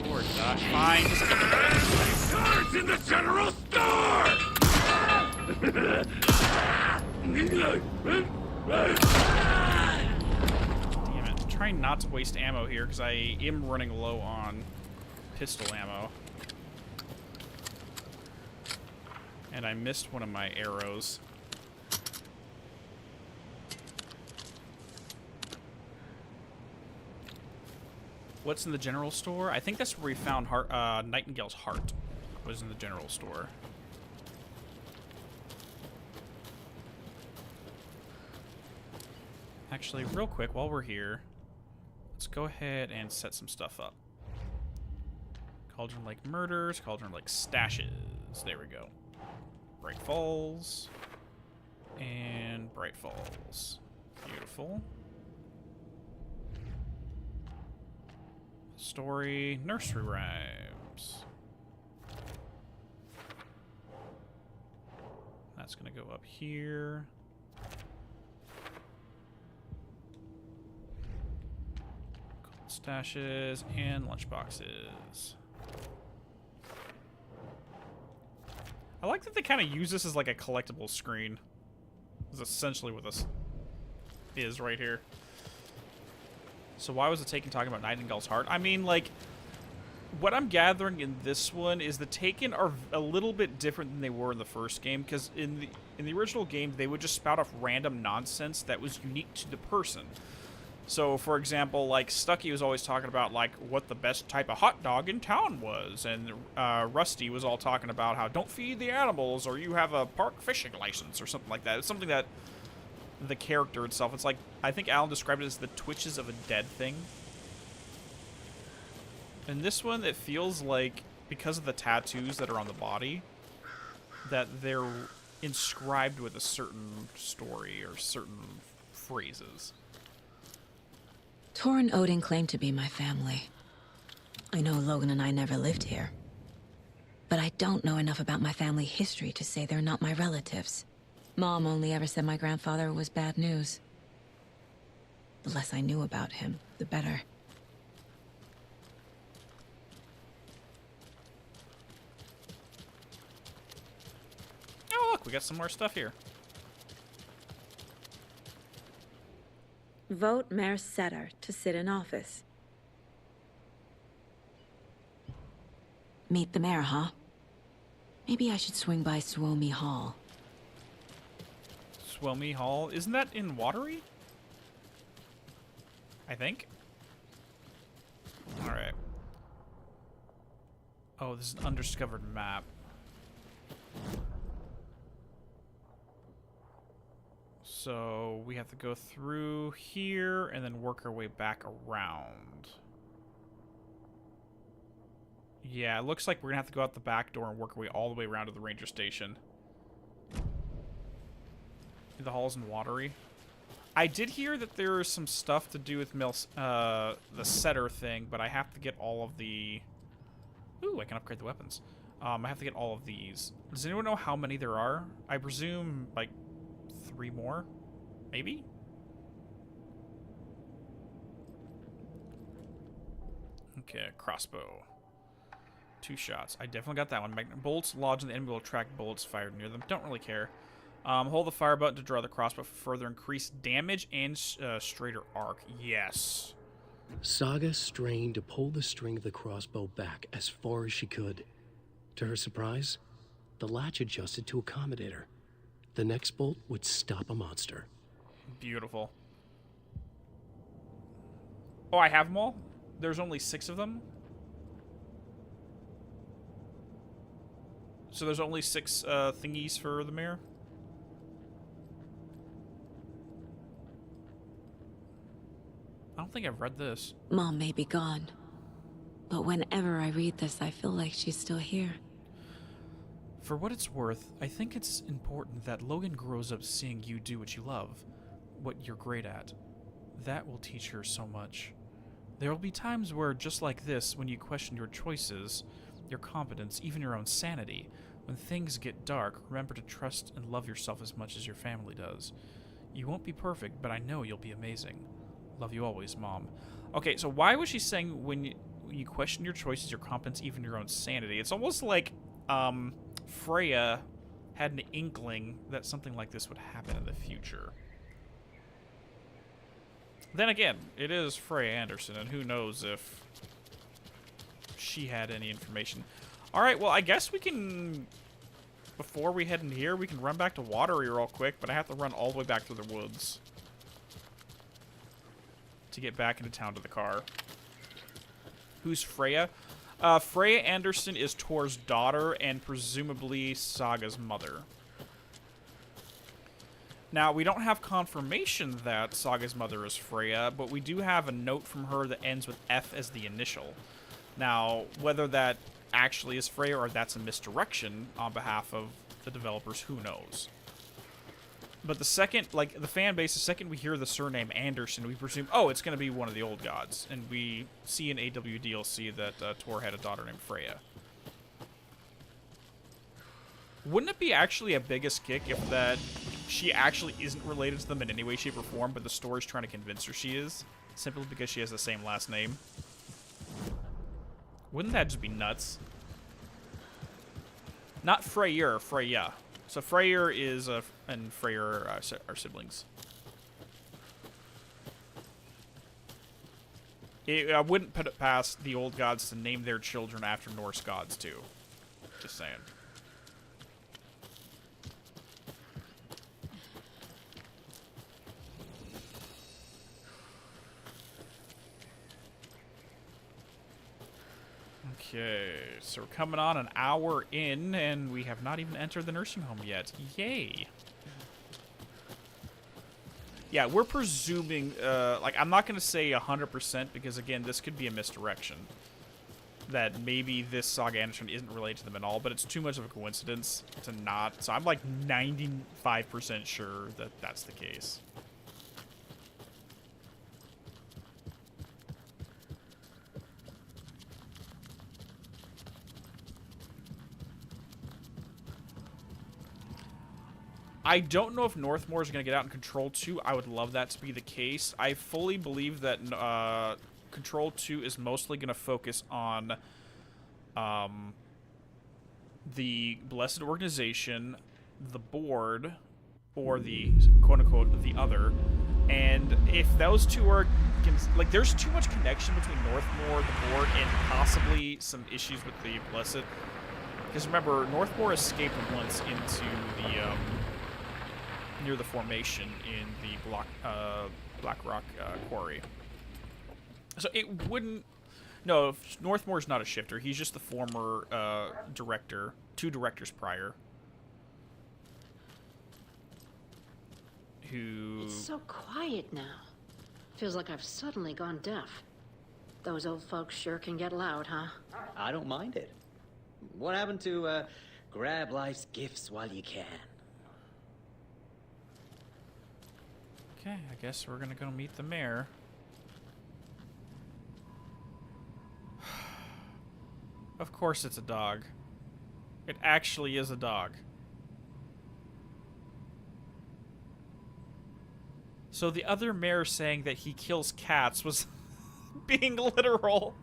Lord, fine. Cards in the general store! Damn it. I'm trying not to waste ammo here because I am running low on pistol ammo. And I missed one of my arrows. What's in the general store? I think that's where we found Nightingale's heart. Was in the general store. Actually, real quick, while we're here, let's go ahead and set some stuff up. Cauldron Lake Murders, Cauldron Lake Stashes. There we go. Bright Falls. And Bright Falls. Beautiful. Story, nursery rhymes. That's gonna go up here. Stashes and lunchboxes. I like that they kind of use this as like a collectible screen. Is essentially what this is right here. So why was the Taken talking about Nightingale's heart? I mean, like, what I'm gathering in this one is the Taken are a little bit different than they were in the first game, because in the original game, they would just spout off random nonsense that was unique to the person. So, for example, like, Stucky was always talking about, like, what the best type of hot dog in town was, and Rusty was all talking about how don't feed the animals, or you have a park fishing license, or something like that. It's something that the character itself, it's like, I think Alan described it as the twitches of a dead thing. In this one, it feels like, because of the tattoos that are on the body, that they're inscribed with a certain story or certain phrases. Tor and Odin claim to be my family. I know Logan and I never lived here. But I don't know enough about my family history to say they're not my relatives. Mom only ever said my grandfather was bad news. The less I knew about him, the better. Oh, look, we got some more stuff here. Vote Mayor Setter to sit in office. Meet the mayor, huh? Maybe I should swing by Suomi Hall. Swelmy Hall. Isn't that in Watery? I think. Alright. Oh, this is an undiscovered map. So we have to go through here and then work our way back around. Yeah, it looks like we're gonna have to go out the back door and work our way all the way around to the ranger station. The hall's in Watery. I did hear that there is some stuff to do with the setter thing, but I have to get all of the... Ooh, I can upgrade the weapons. I have to get all of these. Does anyone know how many there are? I presume, like, 3 more? Maybe? Okay, crossbow. 2 shots. I definitely got that one. Magnet bolts lodged in the enemy will attract bullets fired near them. Don't really care. Hold the fire button to draw the crossbow for further increased damage and straighter arc. Yes. Saga strained to pull the string of the crossbow back as far as she could. To her surprise, the latch adjusted to accommodate her. The next bolt would stop a monster. Beautiful. Oh, I have them all? There's only 6 of them? So there's only 6 thingies for the mirror? I don't think I've read this. Mom may be gone, but whenever I read this, I feel like she's still here. For what it's worth, I think it's important that Logan grows up seeing you do what you love, what you're great at. That will teach her so much. There will be times where, just like this, when you question your choices, your competence, even your own sanity, when things get dark, remember to trust and love yourself as much as your family does. You won't be perfect, but I know you'll be amazing. Love you always, Mom. Okay, so why was she saying when you question your choices, your competence, even your own sanity? It's almost like Freya had an inkling that something like this would happen in the future. Then again, it is Freya Anderson, and who knows if she had any information. Alright, well, I guess we can, before we head in here, we can run back to Watery real quick, but I have to run all the way back through the woods to get back into town to the car. Who's Freya? Freya Anderson is Tor's daughter and presumably Saga's mother. Now, we don't have confirmation that Saga's mother is Freya, but we do have a note from her that ends with F as the initial. Now, whether that actually is Freya or that's a misdirection on behalf of the developers, who knows? But the second, like, the fan base, the second we hear the surname Anderson, we presume, oh, it's going to be one of the old gods. And we see in AW DLC that Tor had a daughter named Freya. Wouldn't it be actually a biggest kick if that she actually isn't related to them in any way, shape, or form, but the story's trying to convince her she is, simply because she has the same last name? Wouldn't that just be nuts? Not Freyr, Freya. So Freyr is and Freyr are siblings. I wouldn't put it past the old gods to name their children after Norse gods too. Just saying. Okay, so we're coming on an hour in, and we have not even entered the nursing home yet. Yay! Yeah, we're presuming, like, I'm not going to say 100% because, again, this could be a misdirection. That maybe this Saga Anderson isn't related to them at all, but it's too much of a coincidence to not. So I'm, like, 95% sure that that's the case. I don't know if Northmore is going to get out in Control 2. I would love that to be the case. I fully believe that Control 2 is mostly going to focus on the Blessed Organization, the Board, or the quote-unquote the Other. And if those two are... like, there's too much connection between Northmore, the Board, and possibly some issues with the Blessed. Because remember, Northmore escaped once into the... near the formation in the Black Rock quarry. So it wouldn't... No, Northmore's not a shifter. He's just the former director. 2 directors prior. Who... It's so quiet now. Feels like I've suddenly gone deaf. Those old folks sure can get loud, huh? I don't mind it. What happened to grab life's gifts while you can? Okay, I guess we're gonna go meet the mayor. Of course it's a dog. It actually is a dog. So the other mayor saying that he kills cats was being literal.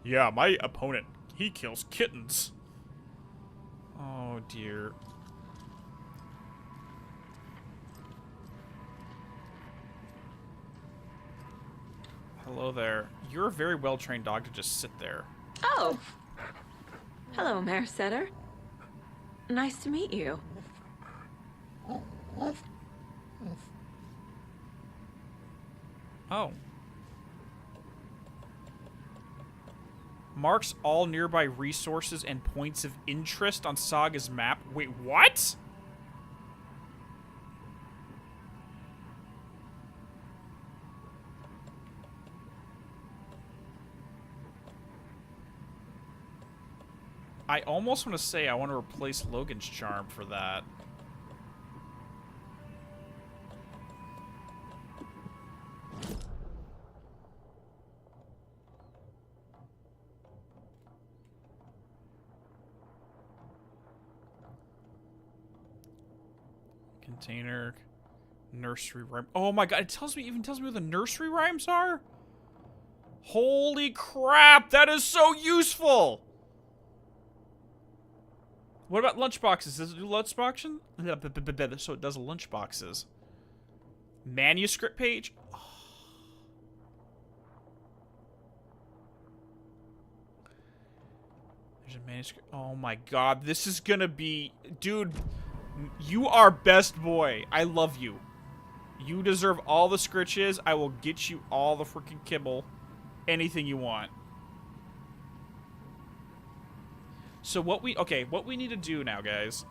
Yeah, my opponent, he kills kittens. Oh, dear. Hello there. You're a very well-trained dog to just sit there. Oh. Hello, Mare Setter. Nice to meet you. Oh. Marks all nearby resources and points of interest on Saga's map. Wait, what? I almost want to say I want to replace Logan's charm for that. Container, nursery rhyme. Oh my god, it even tells me what the nursery rhymes are? Holy crap, that is so useful! What about lunchboxes? Does it do lunchboxes? So it does lunchboxes. Manuscript page? Oh. There's a manuscript. Oh my god, this is gonna be... Dude, you are best boy. I love you. You deserve all the scritches. I will get you all the freaking kibble. Anything you want. So what we need to do now, guys.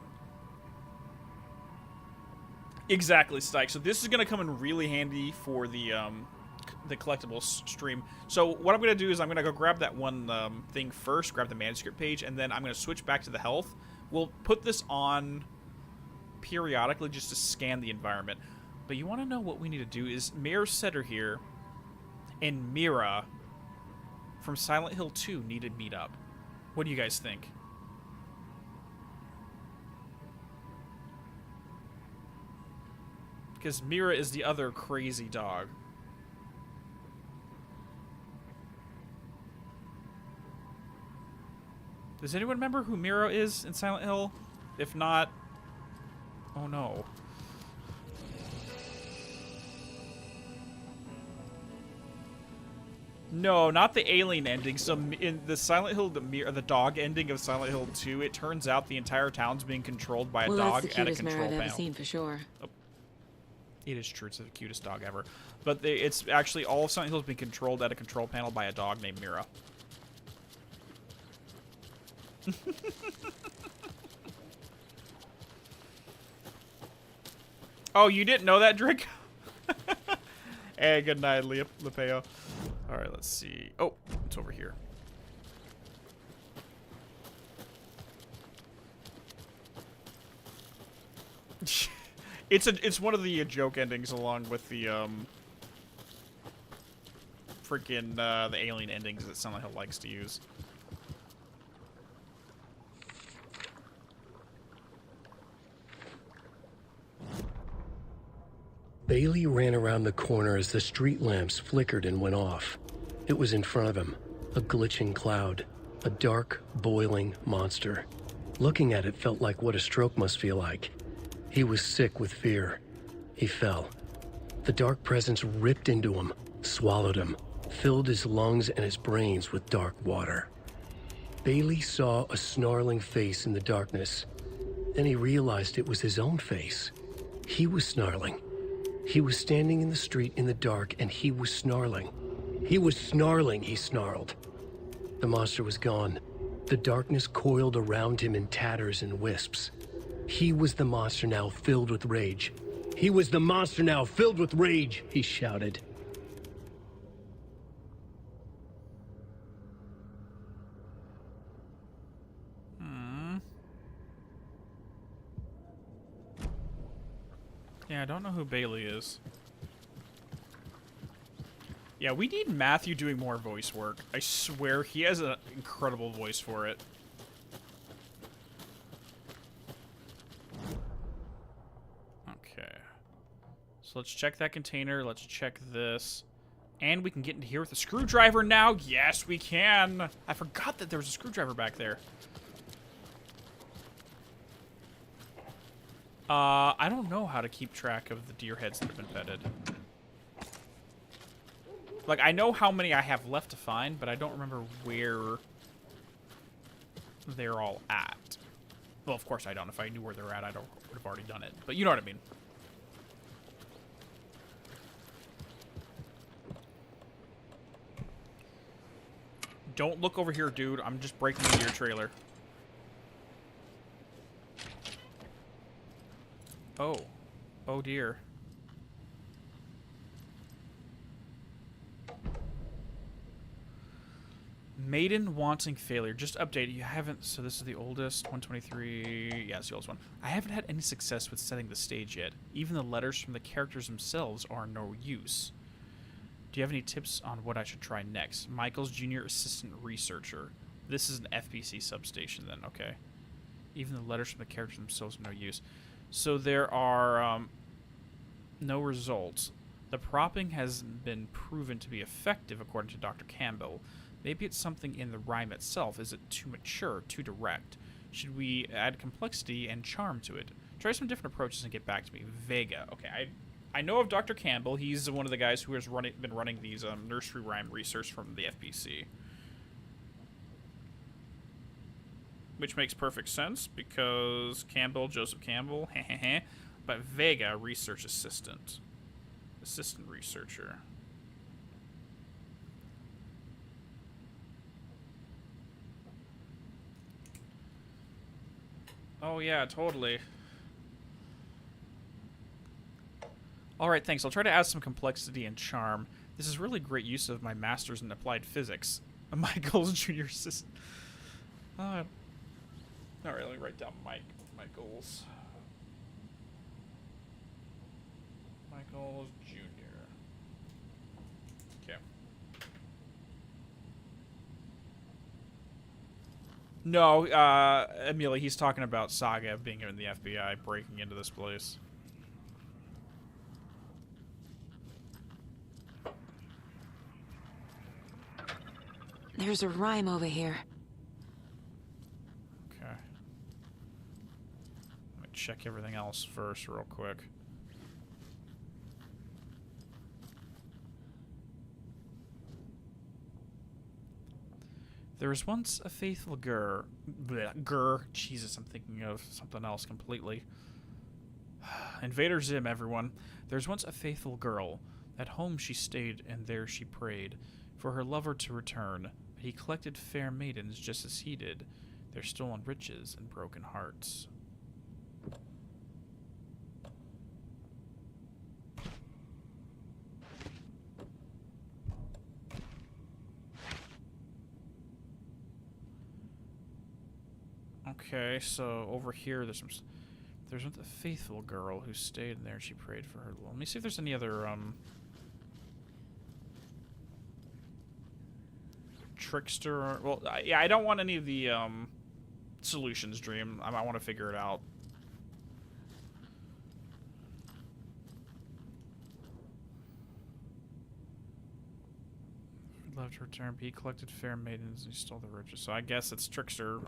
Exactly, Stike. So this is gonna come in really handy for the collectibles stream. So what I'm gonna do is I'm gonna go grab that one thing first, grab the manuscript page, and then I'm gonna switch back to the health. We'll put this on periodically just to scan the environment. But you want to know what we need to do is Mare Setter here and Mira from Silent Hill 2 need to meet up. What do you guys think? Because Mira is the other crazy dog. Does anyone remember who Mira is in Silent Hill? If not, oh no. No, not the alien ending. So in the Silent Hill, the dog ending of Silent Hill 2, it turns out the entire town's being controlled by a dog at a control panel. I've ever seen for sure. Oh. It is true. It's the cutest dog ever. But it's actually all of Silent Hill has been controlled at a control panel by a dog named Mira. Oh, you didn't know that, Drake? Hey, good night, Lepeo. Alright, let's see. Oh, it's over here. It's one of the joke endings along with the freaking the alien endings that Silent Hill likes to use. Bailey ran around the corner as the street lamps flickered and went off. It was in front of him, a glitching cloud, a dark, boiling monster. Looking at it felt like what a stroke must feel like. He was sick with fear. He fell. The dark presence ripped into him, swallowed him, filled his lungs and his brains with dark water. Bailey saw a snarling face in the darkness. Then he realized it was his own face. He was snarling. He was standing in the street in the dark, and he was snarling. He was snarling, he snarled. The monster was gone. The darkness coiled around him in tatters and wisps. He was the monster now filled with rage. He was the monster now filled with rage, he shouted. Yeah, I don't know who Bailey is. Yeah, we need Matthew doing more voice work. I swear, he has an incredible voice for it. Okay. So let's check that container. Let's check this. And we can get into here with a screwdriver now. Yes, we can. I forgot that there was a screwdriver back there. I don't know how to keep track of the deer heads that have been petted. Like, I know how many I have left to find, but I don't remember where they're all at. Well, of course I don't. If I knew where they're at, I would have already done it. But you know what I mean. Don't look over here, dude. I'm just breaking into your trailer. Oh. Oh, dear. Maiden wanting failure. Just update. You haven't... So this is the oldest. 123. Yeah, it's the oldest one. I haven't had any success with setting the stage yet. Even the letters from the characters themselves are no use. Do you have any tips on what I should try next? Michael's junior assistant researcher. This is an FBC substation then. Okay. Even the letters from the characters themselves are no use. So there are no results. The propping has been proven to be effective according to Dr. Campbell. Maybe it's something in the rhyme itself. Is it too mature, too direct? Should we add complexity and charm to it? Try some different approaches and get back to me. Vega. Okay, I know of Dr. Campbell. He's one of the guys who has been running these nursery rhyme research from the FBC. Which makes perfect sense because Campbell, Joseph Campbell, but Vega, research assistant. Assistant researcher. Oh yeah, totally. Alright, thanks. I'll try to add some complexity and charm. This is really great use of my master's in applied physics. Michael's junior assistant. Alright, let me write down Michael's. Michael's junior. Okay. No, Amelia, he's talking about Saga being in the FBI, breaking into this place. There's a rhyme over here. Okay. Let me check everything else first real quick. There was once a faithful Jesus, I'm thinking of something else completely. Invader Zim, everyone. There's once a faithful girl. At home she stayed, and there she prayed for her lover to return. But he collected fair maidens just as he did, their stolen riches and broken hearts. Okay, so over here there's a faithful girl who stayed in there and she prayed for her. Let me see if there's any other trickster. Well, yeah, I don't want any of the solutions, Dream. I want to figure it out. Love to return, but he collected fair maidens and he stole the riches. So I guess it's trickster,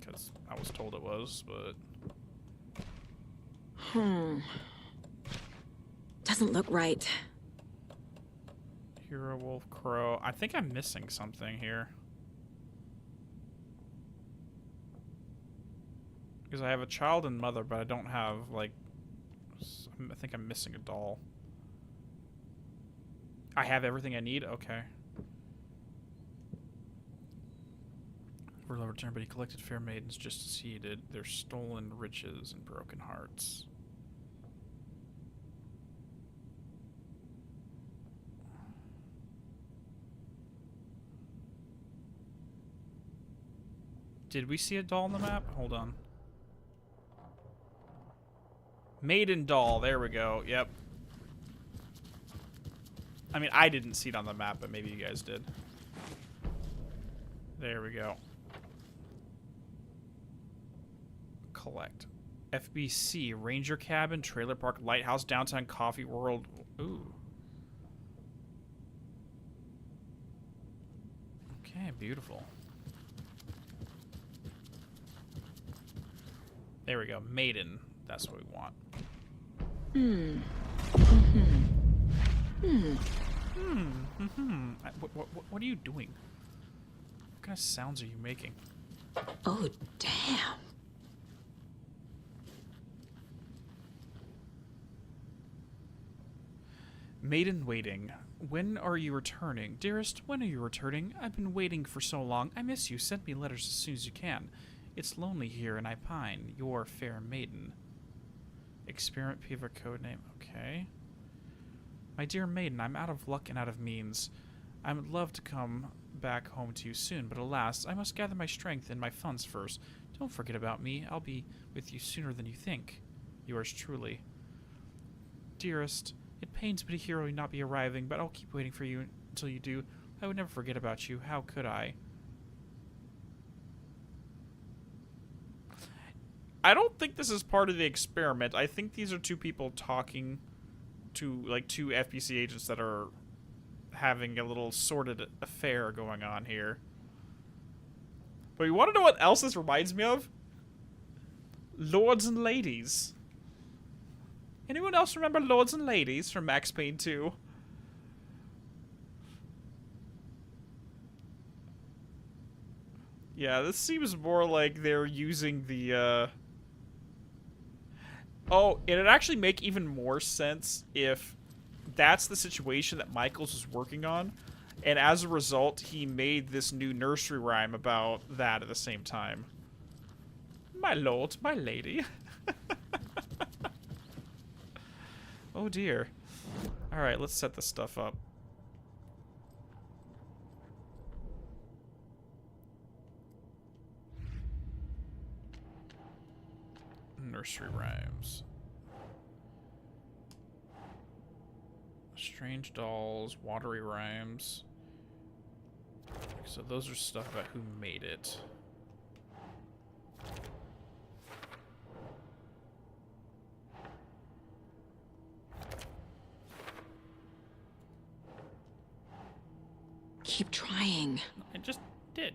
because I was told it was, but... Doesn't look right. Hero, Wolf, Crow. I think I'm missing something here. Because I have a child and mother, but I don't have, like... I think I'm missing a doll. I have everything I need? Okay. For love return, but he collected fair maidens just as he did, their stolen riches and broken hearts. Did we see a doll on the map? Hold on. Maiden doll, there we go, yep. I mean, I didn't see it on the map, but maybe you guys did. There we go. Collect. FBC, Ranger Cabin, Trailer Park, Lighthouse, Downtown Coffee World. Ooh. Okay, beautiful. There we go. Maiden. That's what we want. What are you doing? What kind of sounds are you making? Oh, damn. Maiden waiting. When are you returning? Dearest, when are you returning? I've been waiting for so long. I miss you. Send me letters as soon as you can. It's lonely here and I pine. Your fair maiden. Experiment Peaver codename. Okay. My dear maiden, I'm out of luck and out of means. I would love to come back home to you soon, but alas, I must gather my strength and my funds first. Don't forget about me. I'll be with you sooner than you think. Yours truly. Dearest, it pains me to hear you not be arriving, but I'll keep waiting for you until you do. I would never forget about you. How could I? I don't think this is part of the experiment. I think these are two people talking to, like, two FBC agents that are having a little sordid affair going on here. But you want to know what else this reminds me of? Lords and Ladies. Anyone else remember Lords and Ladies from Max Payne 2? Yeah, this seems more like they're using the, Oh, it'd actually make even more sense if that's the situation that Michaels was working on, and as a result, he made this new nursery rhyme about that at the same time. My lord, my lady. Oh dear. Alright, let's set this stuff up. Nursery rhymes. Strange dolls, watery rhymes. So those are stuff about who made it. Keep trying. I just did.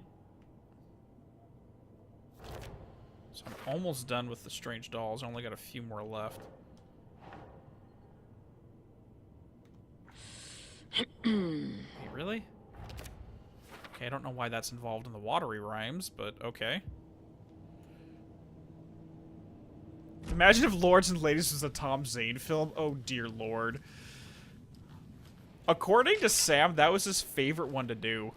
So I'm almost done with the strange dolls. I only got a few more left. Wait, really? Okay, I don't know why that's involved in the watery rhymes, but okay. Imagine if Lords and Ladies was a Tom Zane film. Oh, dear lord. According to Sam, that was his favorite one to do.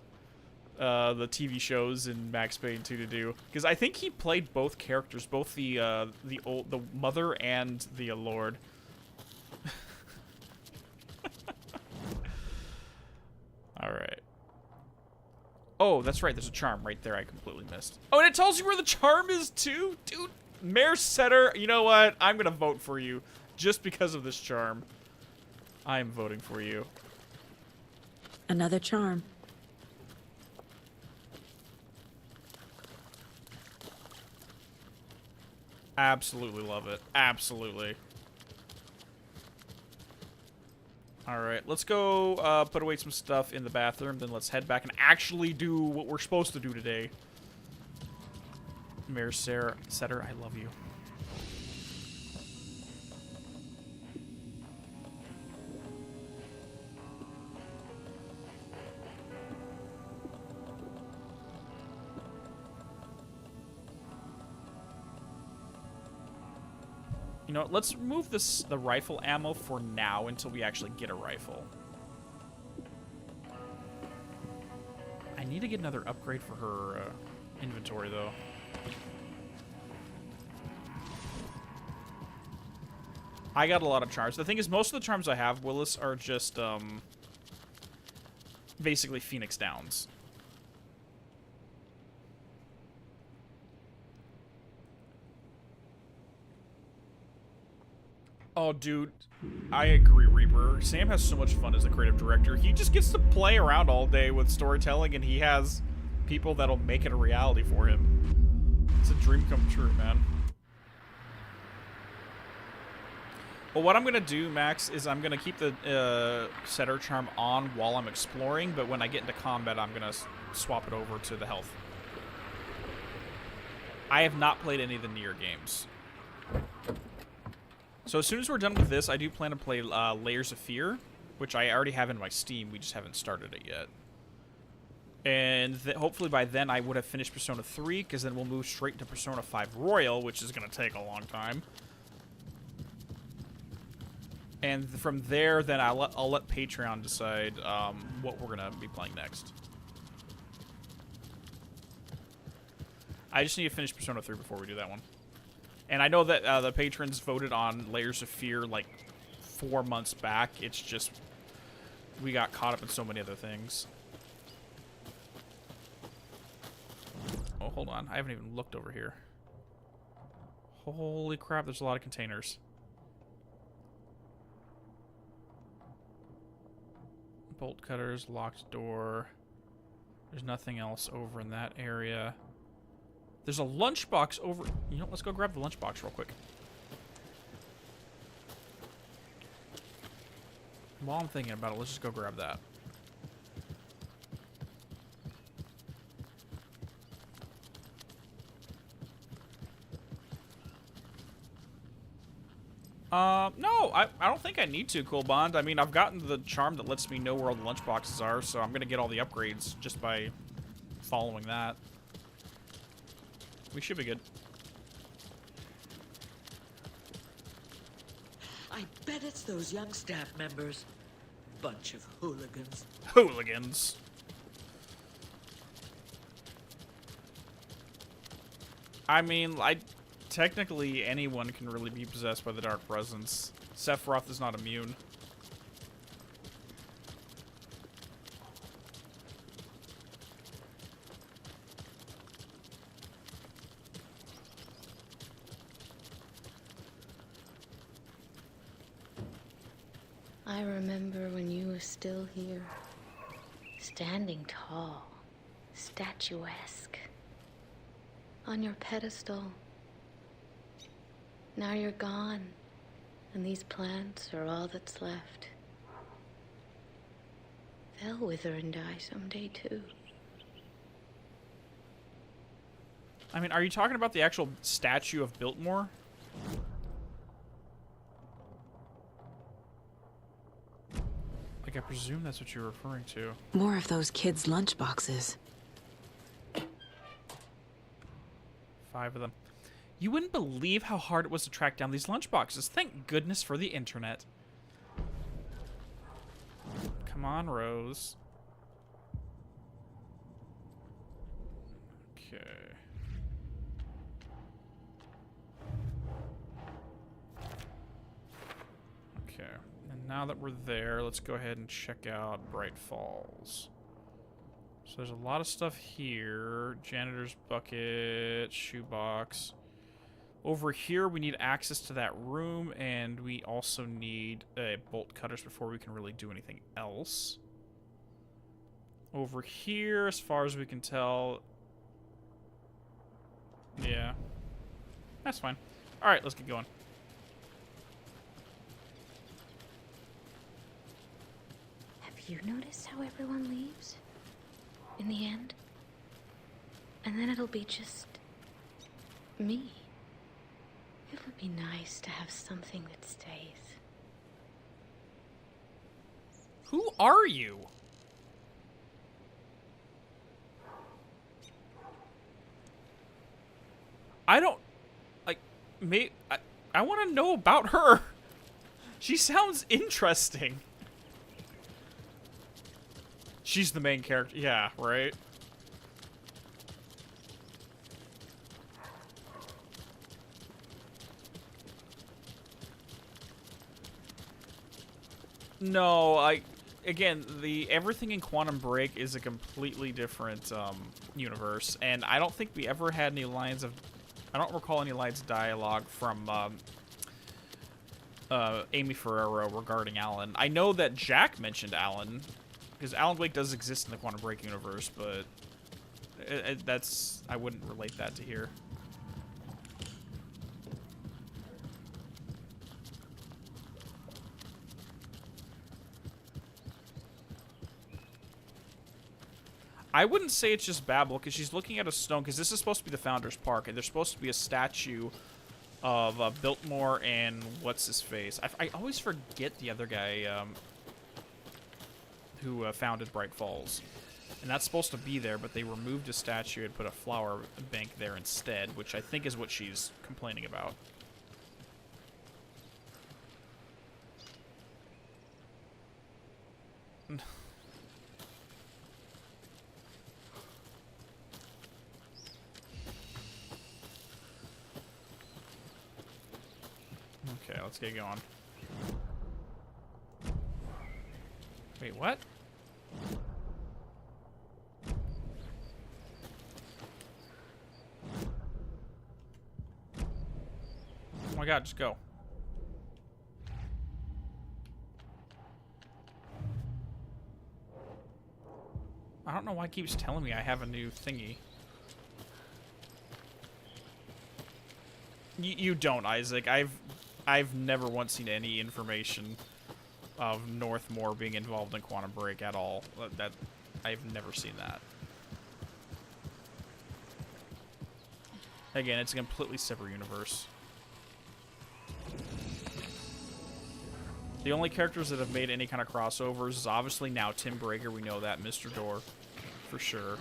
The TV shows in Max Payne 2 to do. Because I think he played both characters, both the mother and the lord. Alright. Oh, that's right, there's a charm right there I completely missed. Oh, and it tells you where the charm is too? Dude, Mayor Setter, you know what? I'm gonna vote for you. Just because of this charm. I am voting for you. Another charm. Absolutely love it. Absolutely. Alright, let's go put away some stuff in the bathroom, then let's head back and actually do what we're supposed to do today. Mayor Setter, I love you. You know, let's remove the rifle ammo for now until we actually get a rifle. I need to get another upgrade for her inventory, though. I got a lot of charms. The thing is, most of the charms I have, Willis, are just, basically Phoenix Downs. Oh, dude, I agree, Reaper. Sam has so much fun as the creative director. He just gets to play around all day with storytelling, and he has people that'll make it a reality for him. It's a dream come true, man. Well, what I'm going to do, Max, is I'm going to keep the Setter Charm on while I'm exploring, but when I get into combat, I'm going to swap it over to the health. I have not played any of the Nier games. So as soon as we're done with this, I do plan to play Layers of Fear, which I already have in my Steam. We just haven't started it yet. And hopefully by then I would have finished Persona 3, because then we'll move straight into Persona 5 Royal, which is going to take a long time. And from there, then I'll let Patreon decide what we're going to be playing next. I just need to finish Persona 3 before we do that one. And I know that the patrons voted on Layers of Fear like 4 months back. It's just we got caught up in so many other things. Oh, hold on. I haven't even looked over here. Holy crap, there's a lot of containers. Bolt cutters, locked door. There's nothing else over in that area. There's a lunchbox over... You know, let's go grab the lunchbox real quick. While I'm thinking about it, let's just go grab that. No, I don't think I need to, Cool Bond. I mean, I've gotten the charm that lets me know where all the lunchboxes are, so I'm gonna get all the upgrades just by following that. We should be good. I bet it's those young staff members. Bunch of hooligans. Hooligans. I mean, technically anyone can really be possessed by the Dark Presence. Sephiroth is not immune. I remember when you were still here, standing tall, statuesque, on your pedestal. Now you're gone, and these plants are all that's left. They'll wither and die someday, too. I mean, are you talking about the actual statue of Biltmore? Like, I presume that's what you're referring to. More of those kids' lunchboxes. 5 of them. You wouldn't believe how hard it was to track down these lunchboxes. Thank goodness for the internet. Come on, Rose. Okay. Okay. And now that we're there, let's go ahead and check out Bright Falls. So there's a lot of stuff here. Janitor's bucket, shoebox. Over here, we need access to that room, and we also need bolt cutters before we can really do anything else. Over here, as far as we can tell... Yeah. That's fine. Alright, let's get going. Have you noticed how everyone leaves? In the end? And then it'll be just... me. It would be nice to have something that stays. Who are you? I don't... Like, I want to know about her. She sounds interesting. She's the main character. Yeah, right? No, again, everything in Quantum Break is a completely different universe, and I don't think we ever had any lines of... I don't recall any lines of dialogue from Amy Ferrero regarding Alan. I know that Jack mentioned Alan, because Alan Wake does exist in the Quantum Break universe, but I wouldn't relate that to here. I wouldn't say it's just Babel, because she's looking at a stone, because this is supposed to be the Founders Park, and there's supposed to be a statue of Biltmore and what's-his-face. I always forget the other guy. who founded Bright Falls. And that's supposed to be there, but they removed a statue and put a flower bank there instead, which I think is what she's complaining about. Okay, let's get going. Wait, what? Oh my god, just go. I don't know why it keeps telling me I have a new thingy. You don't, Isaac. I've never once seen any information of Northmore being involved in Quantum Break at all. That I've never seen that. Again, it's a completely separate universe. The only characters that have made any kind of crossovers is obviously now Tim Breaker. We know that. Mr. Door, for sure.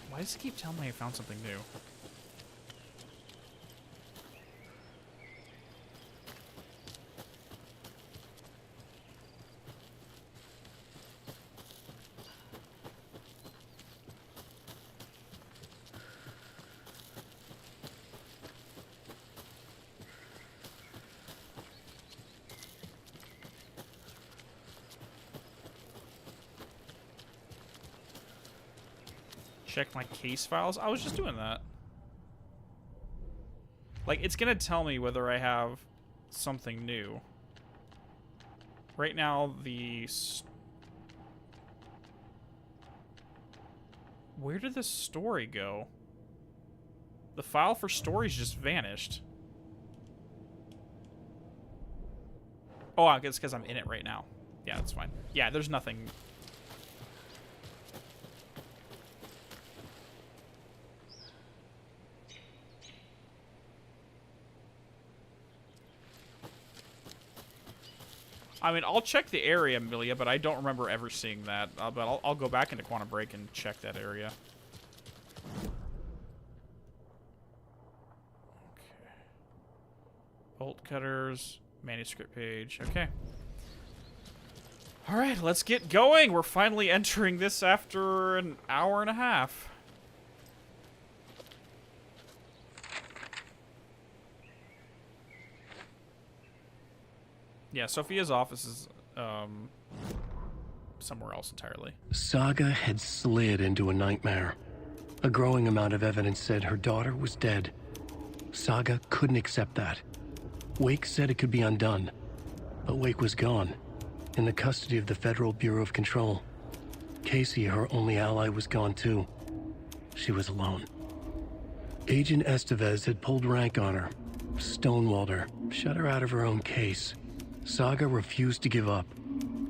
Why does it keep telling me I found something new? Check my case files. I was just doing that. Like, it's gonna tell me whether I have something new. Right now, where did the story go? The file for stories just vanished. Oh, I guess because I'm in it right now. Yeah, that's fine. Yeah, there's nothing. I mean, I'll check the area, Amelia, but I don't remember ever seeing that. But I'll go back into Quantum Break and check that area. Okay. Bolt cutters, manuscript page. Okay. All right, let's get going. We're finally entering this after an hour and a half. Yeah, Sophia's office is somewhere else entirely. Saga had slid into a nightmare. A growing amount of evidence said her daughter was dead. Saga couldn't accept that. Wake said it could be undone. But Wake was gone, in the custody of the Federal Bureau of Control. Casey, her only ally, was gone too. She was alone. Agent Estevez had pulled rank on her, stonewalled her, shut her out of her own case. Saga refused to give up.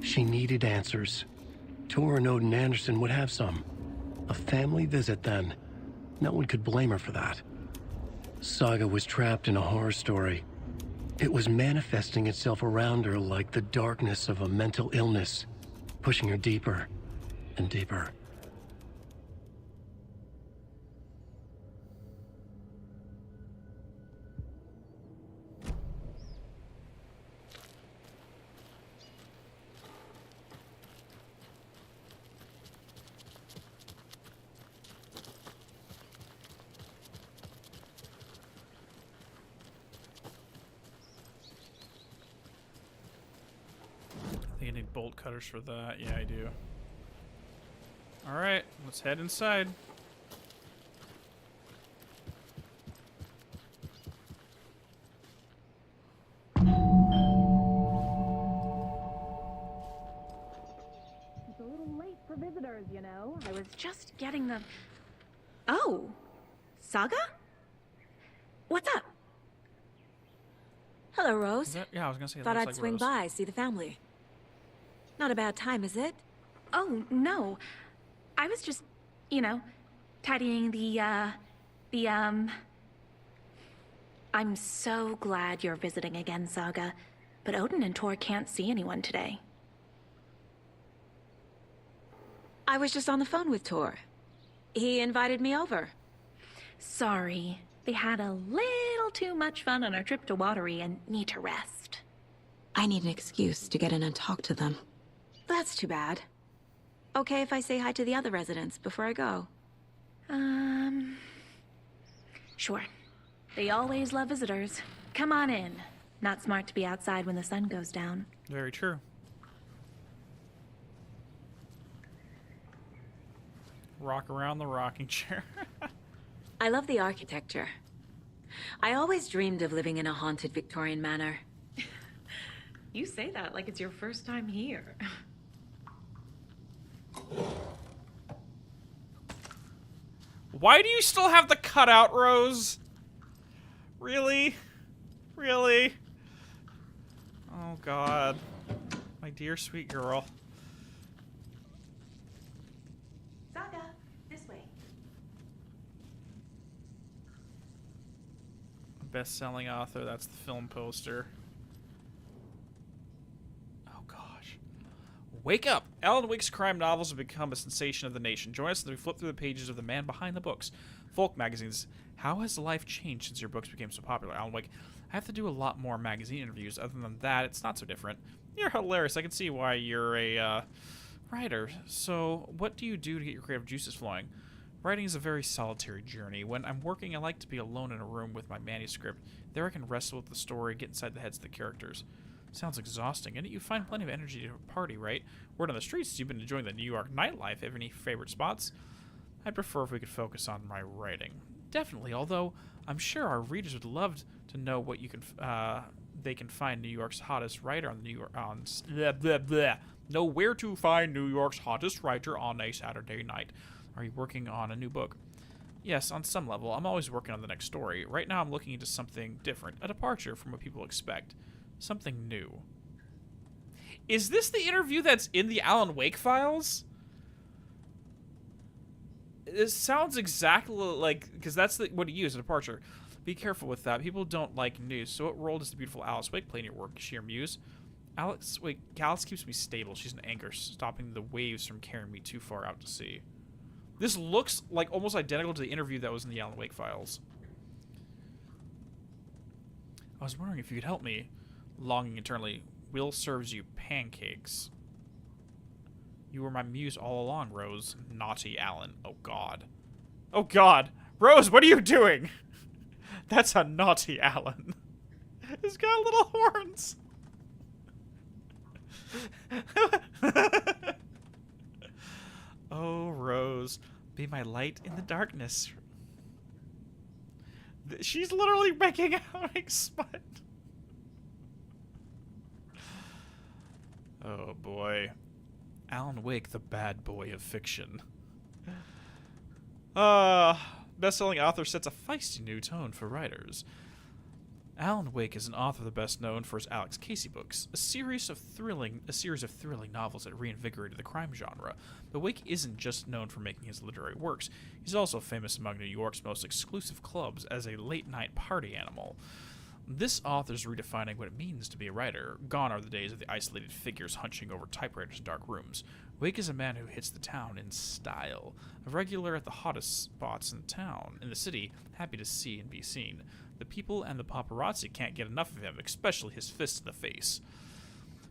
She needed answers. Tor and Odin Anderson would have some. A family visit then. No one could blame her for that. Saga was trapped in a horror story. It was manifesting itself around her like the darkness of a mental illness, pushing her deeper and deeper. I need bolt cutters for that. Yeah, I do. Alright, let's head inside. It's a little late for visitors, you know. I was just getting the... Oh, Saga? What's up? Hello, Rose. Yeah, I was gonna say. Thought I'd like swing Rose. by, see the family. Not a bad time, is it? Oh, no. I was just, you know, tidying I'm so glad you're visiting again, Saga. but Odin and Tor can't see anyone today. I was just on the phone with Tor. He invited me over. Sorry, they had a little too much fun on our trip to Watery and need to rest. I need an excuse to get in and talk to them. That's too bad. Okay if I say hi to the other residents before I go? Sure. They always love visitors. Come on in. Not smart to be outside when the sun goes down. Very true. Rock around the rocking chair. I love the architecture. I always dreamed of living in a haunted Victorian manor. You say that like it's your first time here. Why do you still have the cutout, Rose? Really? Really? Oh, God. My dear sweet girl. Saga, this way. Best-selling author, that's the film poster. Oh, gosh. Wake up! Alan Wake's crime novels have become a sensation of the nation. Join us as we flip through the pages of the man behind the books. Folk magazines. How has life changed since your books became so popular, Alan Wake? I have to do a lot more magazine interviews. Other than that, it's not so different. You're hilarious. I can see why you're a writer. So, what do you do to get your creative juices flowing? Writing is a very solitary journey. When I'm working, I like to be alone in a room with my manuscript. There I can wrestle with the story, get inside the heads of the characters. Sounds exhausting, and you find plenty of energy to party, right? Word on the streets, you've been enjoying the New York nightlife. Have any favorite spots? I'd prefer if we could focus on my writing. Definitely, although I'm sure our readers would love to know what you can they can find New York's hottest writer on the New York on blah, blah, blah. Know where to find New York's hottest writer on a Saturday night. Are you working on a new book? Yes, on some level. I'm always working on the next story. Right now I'm looking into something different, a departure from what people expect. Something new. Is this the interview that's in the Alan Wake files? It sounds exactly like, because that's what he used, a departure. Be careful with that. People don't like news. So what role does the beautiful Alice Wake play in your work? Is she your muse? Alice keeps me stable. She's an anchor, stopping the waves from carrying me too far out to sea. This looks like almost identical to the interview that was in the Alan Wake files. I was wondering if you could help me. Longing eternally. Will serves you pancakes. You were my muse all along, Rose. Naughty Alan. Oh, God. Oh, God. Rose, what are you doing? That's a naughty Alan. He's got little horns. Oh, Rose. Be my light in the darkness. She's literally making out like smut. Oh, boy. Alan Wake, the bad boy of fiction. Best-selling author sets a feisty new tone for writers. Alan Wake is an author best known for his Alex Casey books, a series of thrilling novels that reinvigorated the crime genre. But Wake isn't just known for making his literary works. He's also famous among New York's most exclusive clubs as a late-night party animal. This author's redefining what it means to be a writer. Gone are the days of the isolated figures hunching over typewriters in dark rooms. Wake is a man who hits the town in style. A regular at the hottest spots in the city, happy to see and be seen. The people and the paparazzi can't get enough of him, especially his fist to the face.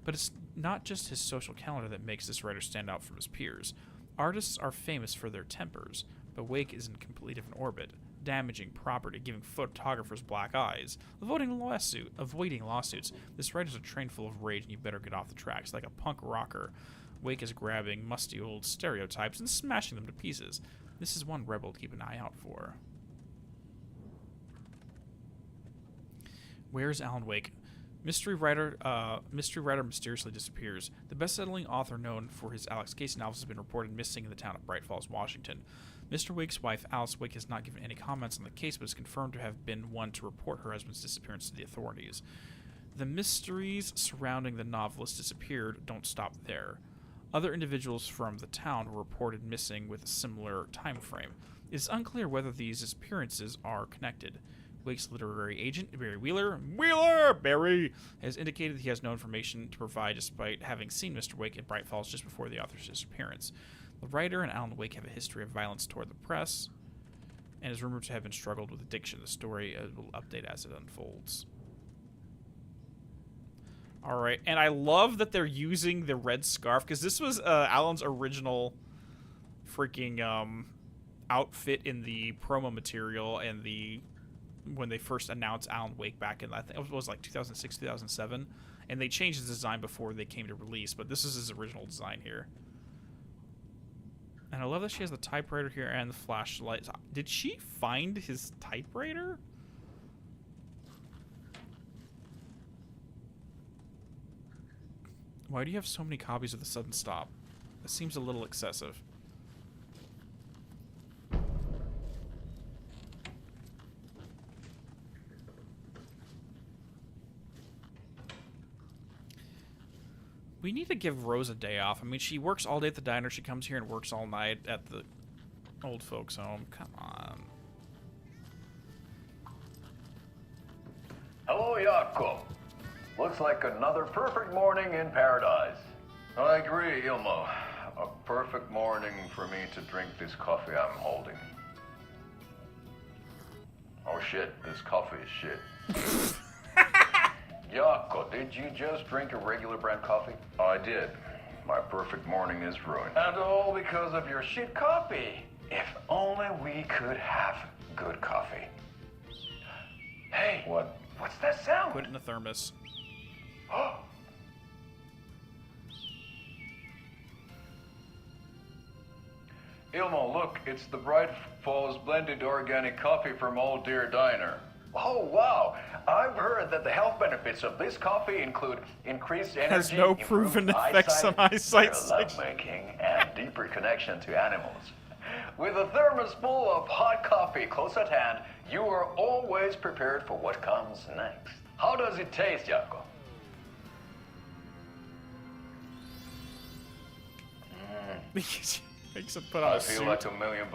But it's not just his social calendar that makes this writer stand out from his peers. Artists are famous for their tempers, but Wake is in completely different orbit. Damaging property, giving photographers black eyes, avoiding lawsuits. This writer's a train full of rage and you better get off the tracks. Like a punk rocker, Wake is grabbing musty old stereotypes and smashing them to pieces. This is one rebel to keep an eye out for. Where's Alan Wake? Mystery writer mysteriously disappears. The best-selling author known for his Alex Casey novels has been reported missing in the town of Bright Falls, Washington. Mr. Wake's wife, Alice Wake, has not given any comments on the case, but is confirmed to have been one to report her husband's disappearance to the authorities. The mysteries surrounding the novelist disappeared don't stop there. Other individuals from the town were reported missing with a similar time frame. It is unclear whether these disappearances are connected. Wake's literary agent, Barry Barry, has indicated that he has no information to provide despite having seen Mr. Wake in Bright Falls just before the author's disappearance. The writer and Alan Wake have a history of violence toward the press, and is rumored to have been struggled with addiction. The story will update as it unfolds. Alright, and I love that they're using the red scarf, because this was Alan's original freaking outfit in the promo material and when they first announced Alan Wake back in, I think it was like 2006, 2007, and they changed his design before they came to release, but this is his original design here. And I love that she has the typewriter here and the flashlight. Did she find his typewriter? Why do you have so many copies of The Sudden Stop? That seems a little excessive. We need to give Rose a day off. I mean, she works all day at the diner. She comes here and works all night at the old folks' home. Come on. Hello, Jakob. Looks like another perfect morning in paradise. I agree, Ilmo. A perfect morning for me to drink this coffee I'm holding. Oh shit, this coffee is shit. Jakob, did you just drink a regular brand coffee? I did. My perfect morning is ruined. And all because of your shit coffee. If only we could have good coffee. Hey, what's that sound? Put it in the thermos. Ilmo, look, it's the Bright Falls blended organic coffee from Old Deer Diner. Oh, wow. I've heard that the health benefits of this coffee include increased energy, has no proven effects on eyesight, lovemaking, and deeper connection to animals. With a thermos full of hot coffee close at hand, you are always prepared for what comes next. How does it taste, Jakob? Makes him put on I a feel suit. like $1 million.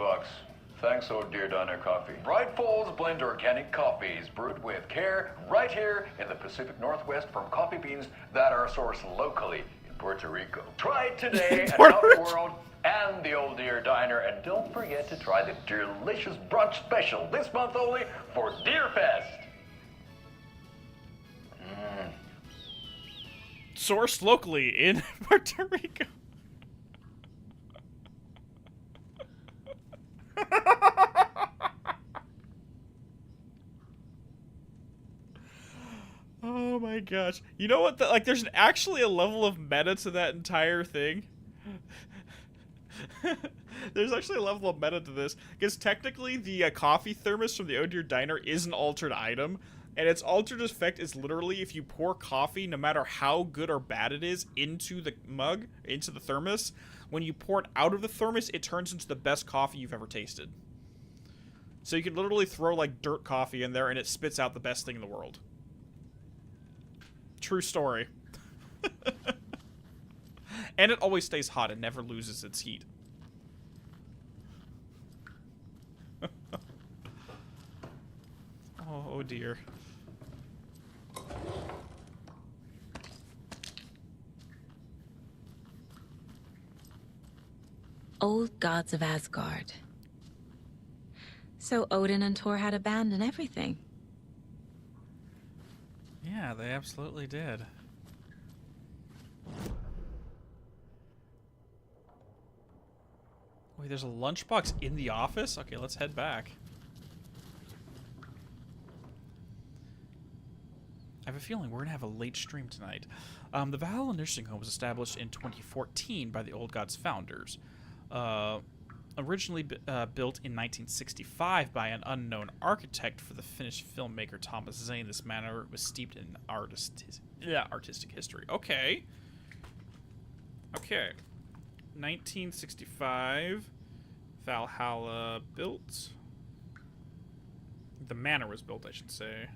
Thanks, Old Deer Diner Coffee. Bright Falls blend organic coffees brewed with care right here in the Pacific Northwest from coffee beans that are sourced locally in Puerto Rico. Try it today at Coffee World and the Old Deer Diner, and don't forget to try the delicious brunch special this month only for Deer Fest. Sourced locally in Puerto Rico. Oh my gosh. You know what? There's actually a level of meta to that entire thing. There's actually a level of meta to this. Because technically, the coffee thermos from the Oh Dear Diner is an altered item. And its altered effect is literally if you pour coffee, no matter how good or bad it is, into the mug, into the thermos, when you pour it out of the thermos, it turns into the best coffee you've ever tasted. So you can literally throw, like, dirt coffee in there, and it spits out the best thing in the world. True story. And it always stays hot. It never loses its heat. Oh dear. Old gods of Asgard. So Odin and Tor had a band and everything. Yeah, they absolutely did. Wait, there's a lunchbox in the office? Okay, let's head back. I have a feeling we're going to have a late stream tonight. The Valhalla Nursing Home was established in 2014 by the Old Gods founders. Originally built in 1965 by an unknown architect for the Finnish filmmaker Thomas Zane, this manor was steeped in artistic history. Okay. Okay. 1965. Valhalla built. The manor was built, I should say.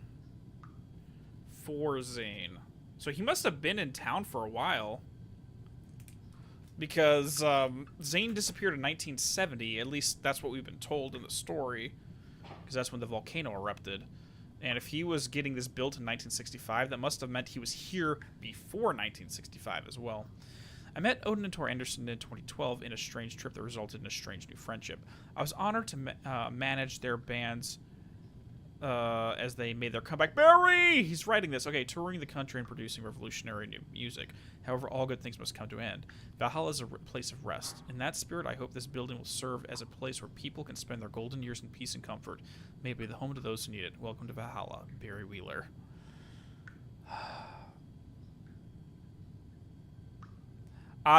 For Zane. So he must have been in town for a while. Because Zane disappeared in 1970. At least that's what we've been told in the story. Because that's when the volcano erupted. And if he was getting this built in 1965, that must have meant he was here before 1965 as well. I met Odin and Tor Anderson in 2012 in a strange trip that resulted in a strange new friendship. I was honored to manage their bands as they made their comeback. Barry! He's writing this. Okay, touring the country and producing revolutionary new music. However, all good things must come to an end. Valhalla is a place of rest. In that spirit, I hope this building will serve as a place where people can spend their golden years in peace and comfort. May it be the home to those who need it. Welcome to Valhalla, Barry Wheeler.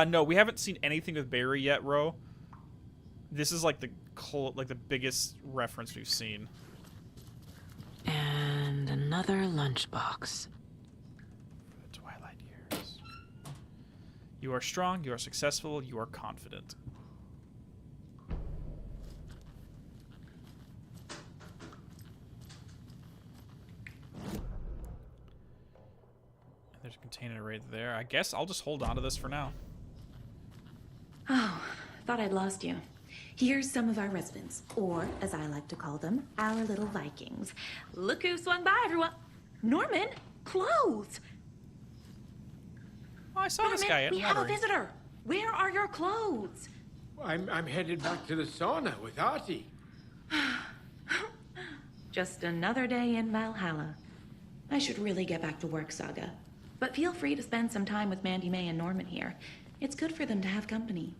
No, we haven't seen anything with Barry yet, Ro. This is like the biggest reference we've seen. And another lunchbox. The Twilight Years. You are strong, you are successful, you are confident. And there's a container right there. I guess I'll just hold on to this for now. Oh, thought I'd lost you. Here's some of our residents, or as I like to call them, our little Vikings. Look who swung by, everyone. Norman, clothes. Oh, I saw Norman, this guy at we have a Lottery. visitor. Where are your clothes? I'm headed back to the sauna with Artie. Just another day in Valhalla. I should really get back to work, Saga. But feel free to spend some time with Mandy May and Norman here. It's good for them to have company.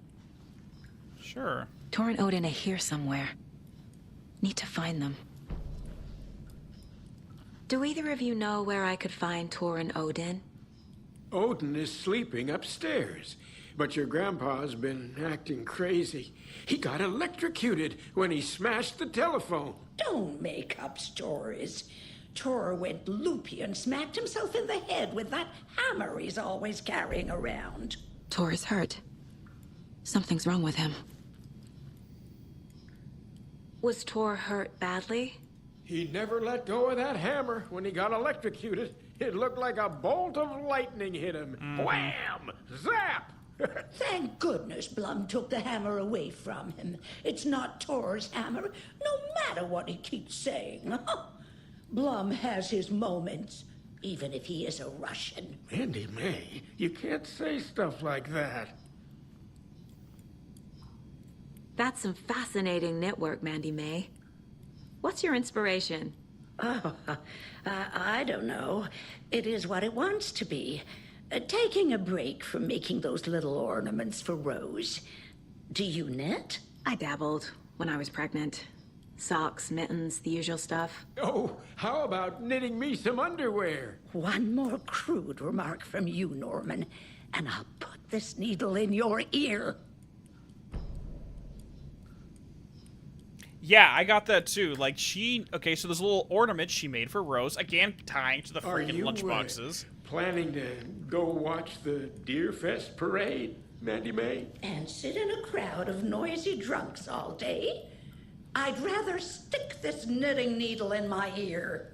Sure. Tor and Odin are here somewhere. Need to find them. Do either of you know where I could find Tor and Odin? Odin is sleeping upstairs, but your grandpa's been acting crazy. He got electrocuted when he smashed the telephone. Don't make up stories. Tor went loopy and smacked himself in the head with that hammer he's always carrying around. Tor is hurt. Something's wrong with him. Was Tor hurt badly? He never let go of that hammer when he got electrocuted. It looked like a bolt of lightning hit him. Wham! Zap! Thank goodness Blum took the hammer away from him. It's not Tor's hammer, no matter what he keeps saying. Blum has his moments, even if he is a Russian. Mandy May, you can't say stuff like that. That's some fascinating knitwork, Mandy May. What's your inspiration? Oh, I don't know. It is what it wants to be. Taking a break from making those little ornaments for Rose. Do you knit? I dabbled when I was pregnant. Socks, mittens, the usual stuff. Oh, how about knitting me some underwear? One more crude remark from you, Norman, and I'll put this needle in your ear. Yeah, I got that too. Like, okay, so this little ornament she made for Rose, again, tying to the freaking lunchboxes. Planning to go watch the Deer Fest parade, Mandy May? And sit in a crowd of noisy drunks all day? I'd rather stick this knitting needle in my ear.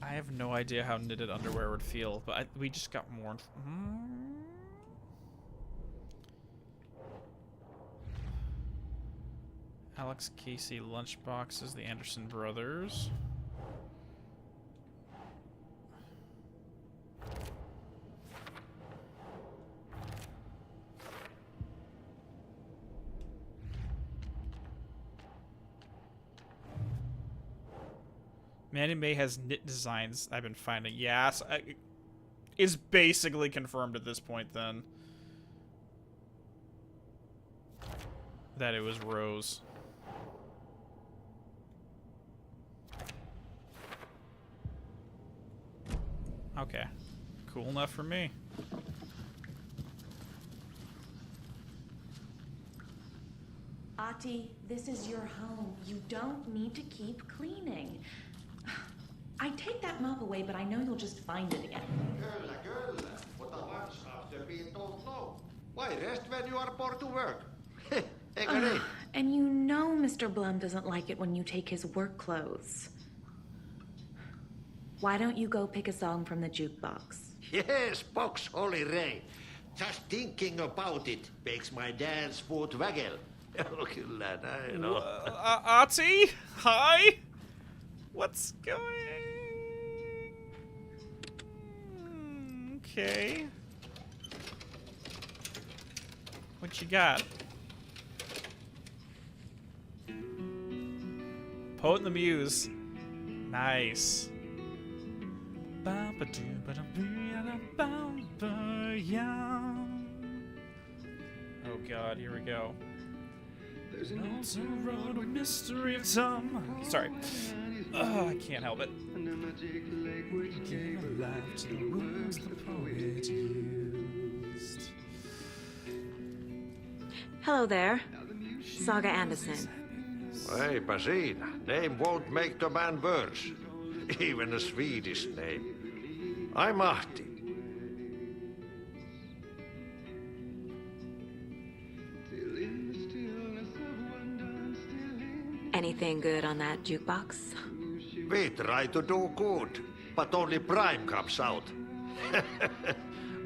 I have no idea how knitted underwear would feel, but we just got more. Alex Casey lunchboxes, the Anderson brothers. Mandy May has knit designs I've been finding. Yes, is basically confirmed at this point then. That it was Rose. Okay. Cool enough for me. Ati, this is your home. You don't need to keep cleaning. I take that mop away, but I know you'll just find it again. Kyllä. Mutta lunch after being told no. Why rest when you are born to work? And you know Mr. Blum doesn't like it when you take his work clothes. Why don't you go pick a song from the jukebox? Yes, box Holy Ray. Just thinking about it makes my dance foot waggle. Oh, kyllä näin on. Ati? Hi? What's going? Okay. What you got? Poet and the Muse. Nice. Oh god, here we go. There's an old road of mystery of some. Sorry. Oh, I can't help it. Give a life to the words the poet used. Hello there. Saga Anderson. Hey, Basine. Name won't make the man worse. Even a Swedish name. I'm Ahti. Anything good on that jukebox? We try to do good, but only Prime comes out.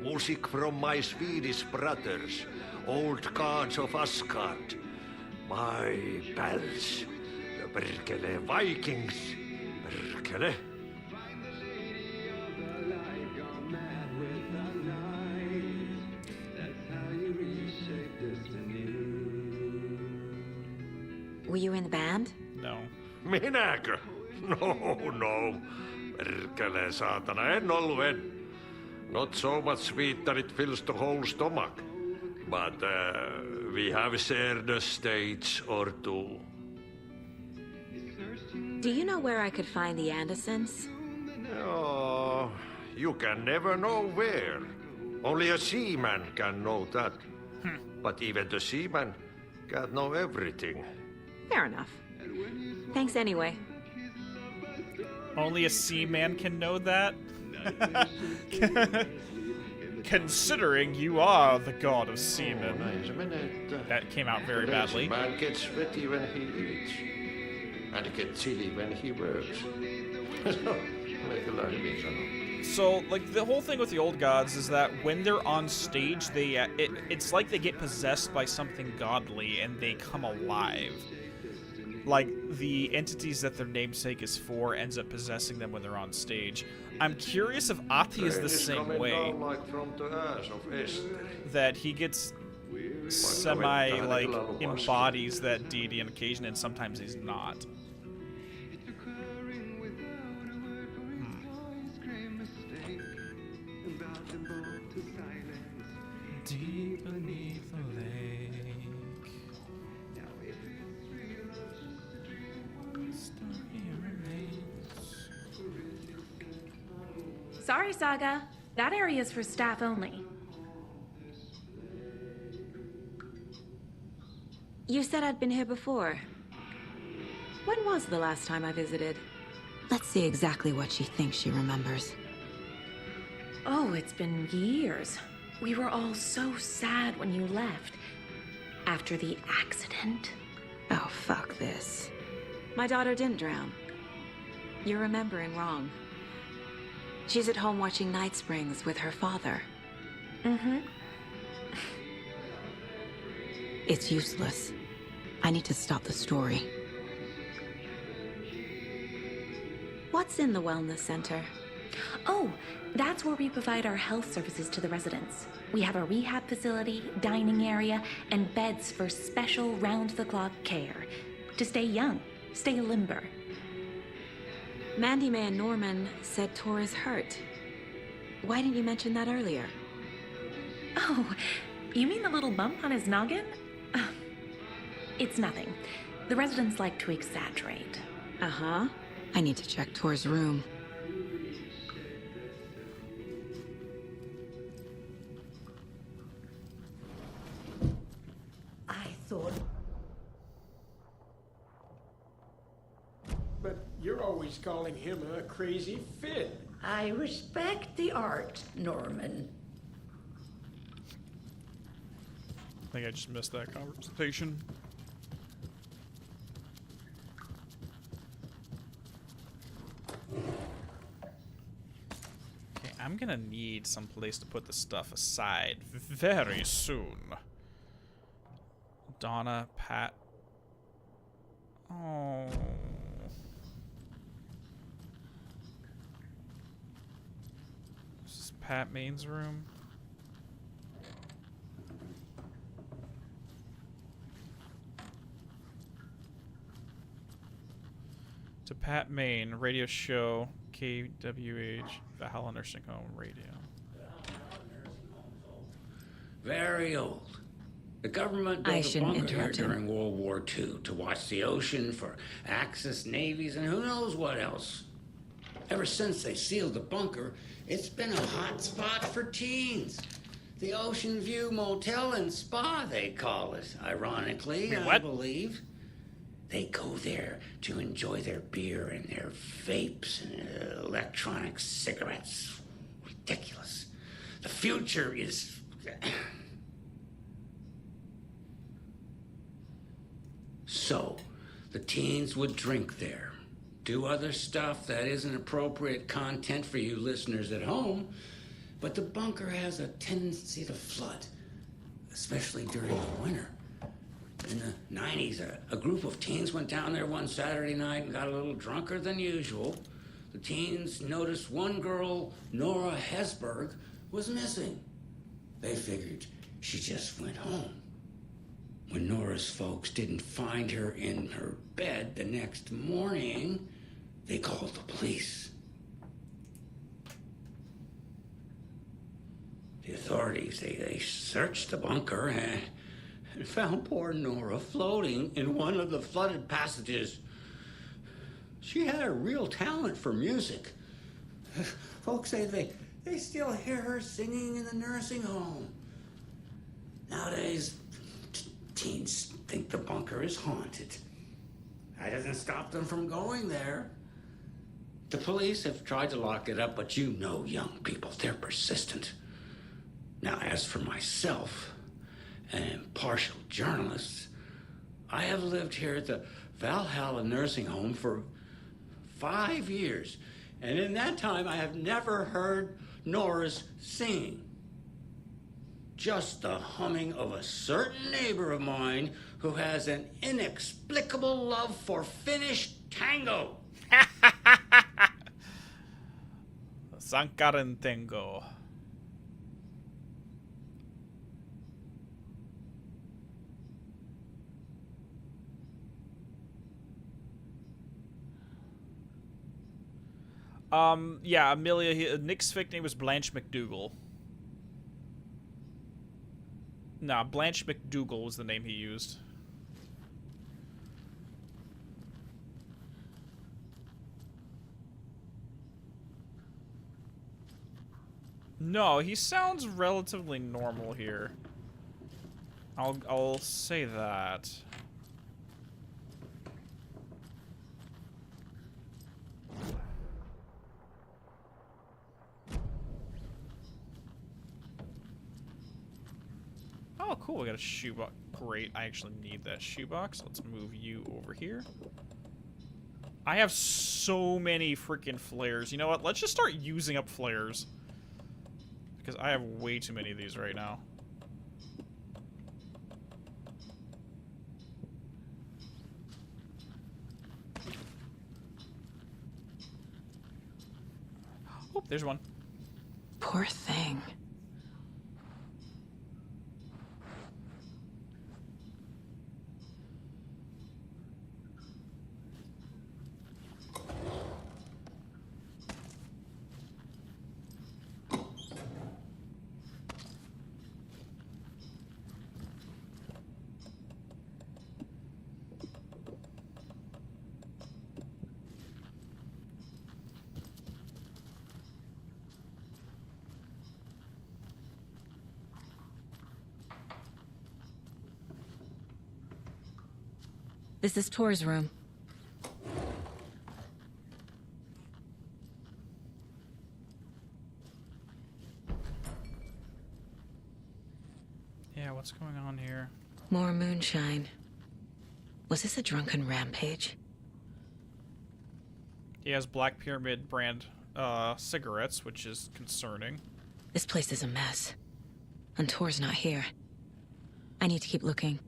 Music from my Swedish brothers, old gods of Asgard. My pals, the Berkele Vikings. Berkele. Were you in the band? No. Minäkö? No. Perkele saatana, en ollut. Not so much sweet that it fills the whole stomach. But we have shared a stage or two. Do you know where I could find the Andersons? Oh, you can never know where. Only a seaman can know that. But even the seaman can't know everything. Fair enough. Thanks anyway. Only a seaman can know that? Considering you are the god of seamen. That came out very badly. A man gets sweaty when he eats. And gets chilly when he works. So, like, the whole thing with the old gods is that when they're on stage, it's like they get possessed by something godly and they come alive. Like, the entities that their namesake is for ends up possessing them when they're on stage. I'm curious if Ahti is the same way. That he gets embodies that deity on occasion, and sometimes he's not. Deep beneath the lake. Sorry, Saga. That area's for staff only. You said I'd been here before. When was the last time I visited? Let's see exactly what she thinks she remembers. Oh, it's been years. We were all so sad when you left. After the accident. Oh, fuck this. My daughter didn't drown. You're remembering wrong. She's at home watching Night Springs with her father. Mm-hmm. It's useless. I need to stop the story. What's in the wellness center? Oh, that's where we provide our health services to the residents. We have a rehab facility, dining area, and beds for special round-the-clock care. To stay young, stay limber. Mandy May and Norman said Tor is hurt. Why didn't you mention that earlier? Oh, you mean the little bump on his noggin? It's nothing. The residents like to exaggerate. Uh-huh. I need to check Tor's room. I thought... But you're always calling him a crazy Finn. I respect the art, Norman. I think I just missed that conversation. Okay, I'm gonna need some place to put the stuff aside very soon. Donna, Pat. Oh. Pat Main's room. To Pat Main, radio show, KWH, Valhalla Nursing Home Radio. Very old. The government built a bunker here during World War II to watch the ocean for Axis navies and who knows what else. Ever since they sealed the bunker, it's been a hot spot for teens. The Ocean View Motel and Spa, they call it, ironically, I believe. They go there to enjoy their beer and their vapes and electronic cigarettes. Ridiculous. The future is... So, the teens would drink there, do other stuff that isn't appropriate content for you listeners at home, but the bunker has a tendency to flood, especially during the winter. In the 90s, a group of teens went down there one Saturday night and got a little drunker than usual. The teens noticed one girl, Nora Hesberg, was missing. They figured she just went home. When Nora's folks didn't find her in her bed the next morning, they called the police. The authorities, they searched the bunker and found poor Nora floating in one of the flooded passages. She had a real talent for music. Folks say they still hear her singing in the nursing home. Nowadays, teens think the bunker is haunted. That doesn't stop them from going there. The police have tried to lock it up, but you know young people, they're persistent. Now, as for myself, an impartial journalist, I have lived here at the Valhalla nursing home for 5 years, and in that time I have never heard Nora's singing. Just the humming of a certain neighbor of mine who has an inexplicable love for Finnish tango. Sankaran tango. Yeah, Amelia, Nick's fake name was Blanche McDougal. Nah, Blanche McDougal was the name he used. No, he sounds relatively normal here. I'll say that. Oh, cool, we got a shoebox. Great, I actually need that shoebox. Let's move you over here. I have so many freaking flares. You know what? Let's just start using up flares. Because I have way too many of these right now. Oh, there's one. Poor thing. This is Tor's room. Yeah, what's going on here? More moonshine. Was this a drunken rampage? He has Black Pyramid brand cigarettes, which is concerning. This place is a mess. And Tor's not here. I need to keep looking.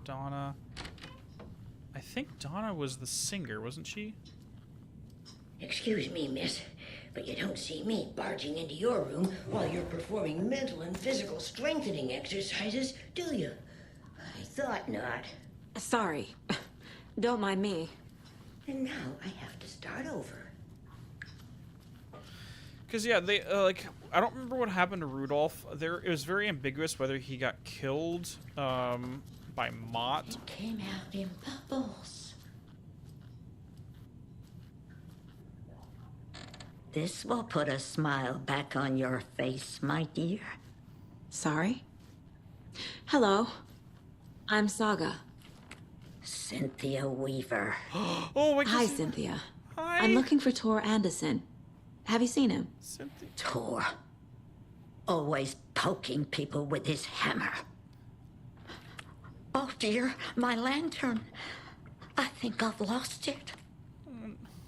Donna. I think Donna was the singer, wasn't she? Excuse me, miss, but you don't see me barging into your room while you're performing mental and physical strengthening exercises, do you? I thought not. Sorry. Don't mind me. And now I have to start over. Because, yeah, they, like, I don't remember what happened to Rudolph. It was very ambiguous whether he got killed, by Mott. It came out in bubbles. This will put a smile back on your face, my dear. Sorry? Hello. I'm Saga. Cynthia Weaver. Oh, wait. Hi, Cynthia. Hi. I'm looking for Tor Anderson. Have you seen him? Cynthia. Tor. Always poking people with his hammer. Oh dear, my lantern. I think I've lost it.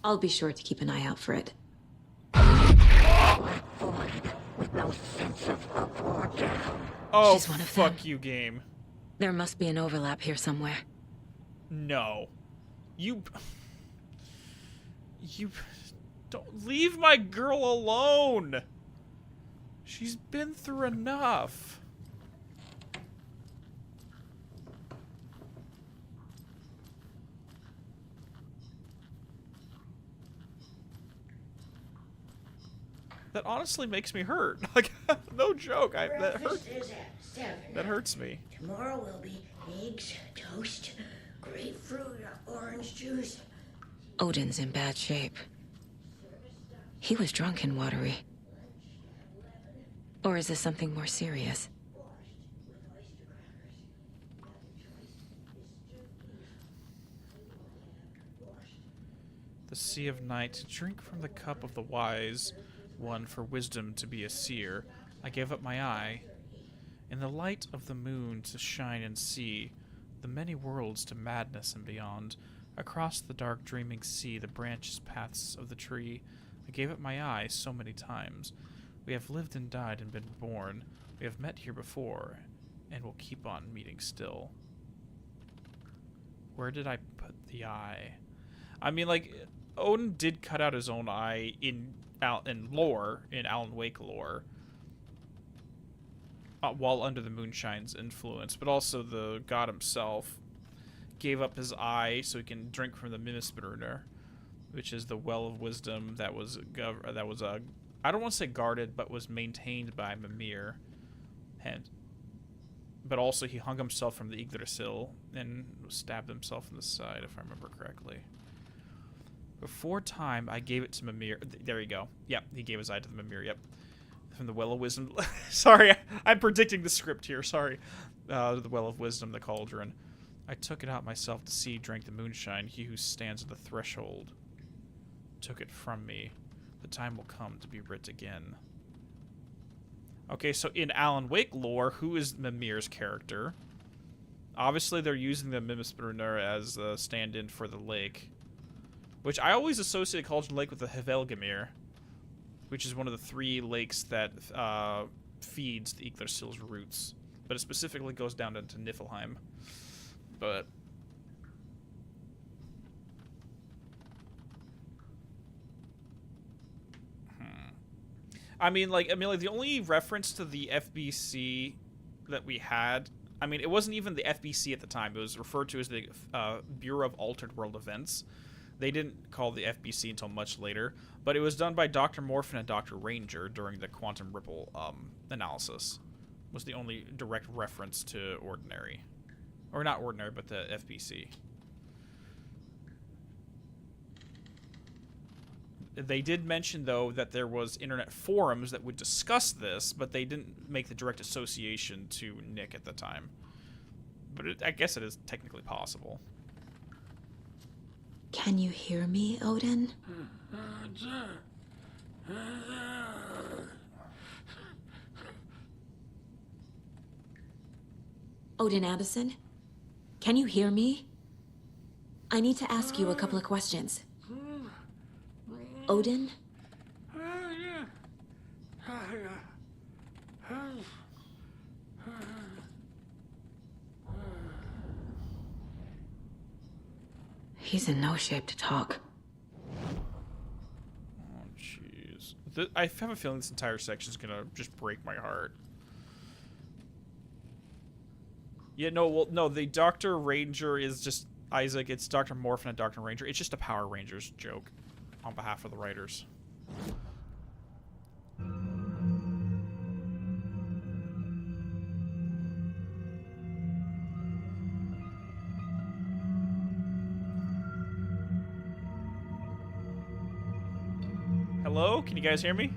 I'll be sure to keep an eye out for it. With no sense of up or down. Oh, She's one of fuck them. you, game. There must be an overlap here somewhere. No. You don't leave my girl alone. She's been through enough. That honestly makes me hurt. Like, no joke. That hurts. Breakfast is at 7. That hurts me. Tomorrow will be eggs, toast, grapefruit, orange juice. Odin's in bad shape. He was drunk and watery. Or is this something more serious? The sea of night, to drink from the cup of the wise one, for wisdom to be a seer. I gave up my eye. In the light of the moon to shine and see the many worlds to madness and beyond. Across the dark dreaming sea, the branches paths of the tree. I gave up my eye so many times. We have lived and died and been born. We have met here before, and will keep on meeting still. Where did I put the eye? I mean, like, Odin did cut out his own eye in lore, in Alan Wake lore, while under the Moonshine's influence, but also the god himself gave up his eye so he can drink from the Mimispruner, which is the well of wisdom that was I don't want to say guarded, but was maintained by Mimir, but also he hung himself from the Yggdrasil and stabbed himself in the side, if I remember correctly. Before time, I gave it to Mimir. There you go. Yep, he gave his eye to the Mimir. Yep, from the Well of Wisdom. Sorry, I'm predicting the script here. Sorry. The Well of Wisdom, the cauldron. I took it out myself to see, drank the moonshine. He who stands at the threshold took it from me. The time will come to be writ again. Okay, so in Alan Wake lore, who is Mimir's character? Obviously, they're using the Mimispruner as a stand-in for the lake, which I always associate Cauldron Lake with the Helgelmir, which is one of the 3 lakes that feeds the Yggdrasil's roots. But it specifically goes down into Niflheim. But I mean, like the only reference to the FBC that we had, I mean, it wasn't even the FBC at the time. It was referred to as the Bureau of Altered World Events. They didn't call the FBC until much later, but it was done by Dr. Morphin and Dr. Ranger during the Quantum Ripple analysis. Was the only direct reference to Ordinary. Or not Ordinary, but the FBC. They did mention, though, that there was internet forums that would discuss this, but they didn't make the direct association to Nick at the time. But I guess it is technically possible. Can you hear me, Odin? Odin Anderson? Can you hear me? I need to ask you a couple of questions. Odin? He's in no shape to talk. Oh, jeez. I have a feeling this entire section is gonna just break my heart. Yeah, no, well, no, the Dr. Ranger is just Isaac. It's Dr. Morphin and Dr. Ranger. It's just a Power Rangers joke on behalf of the writers. Hello? Can you guys hear me?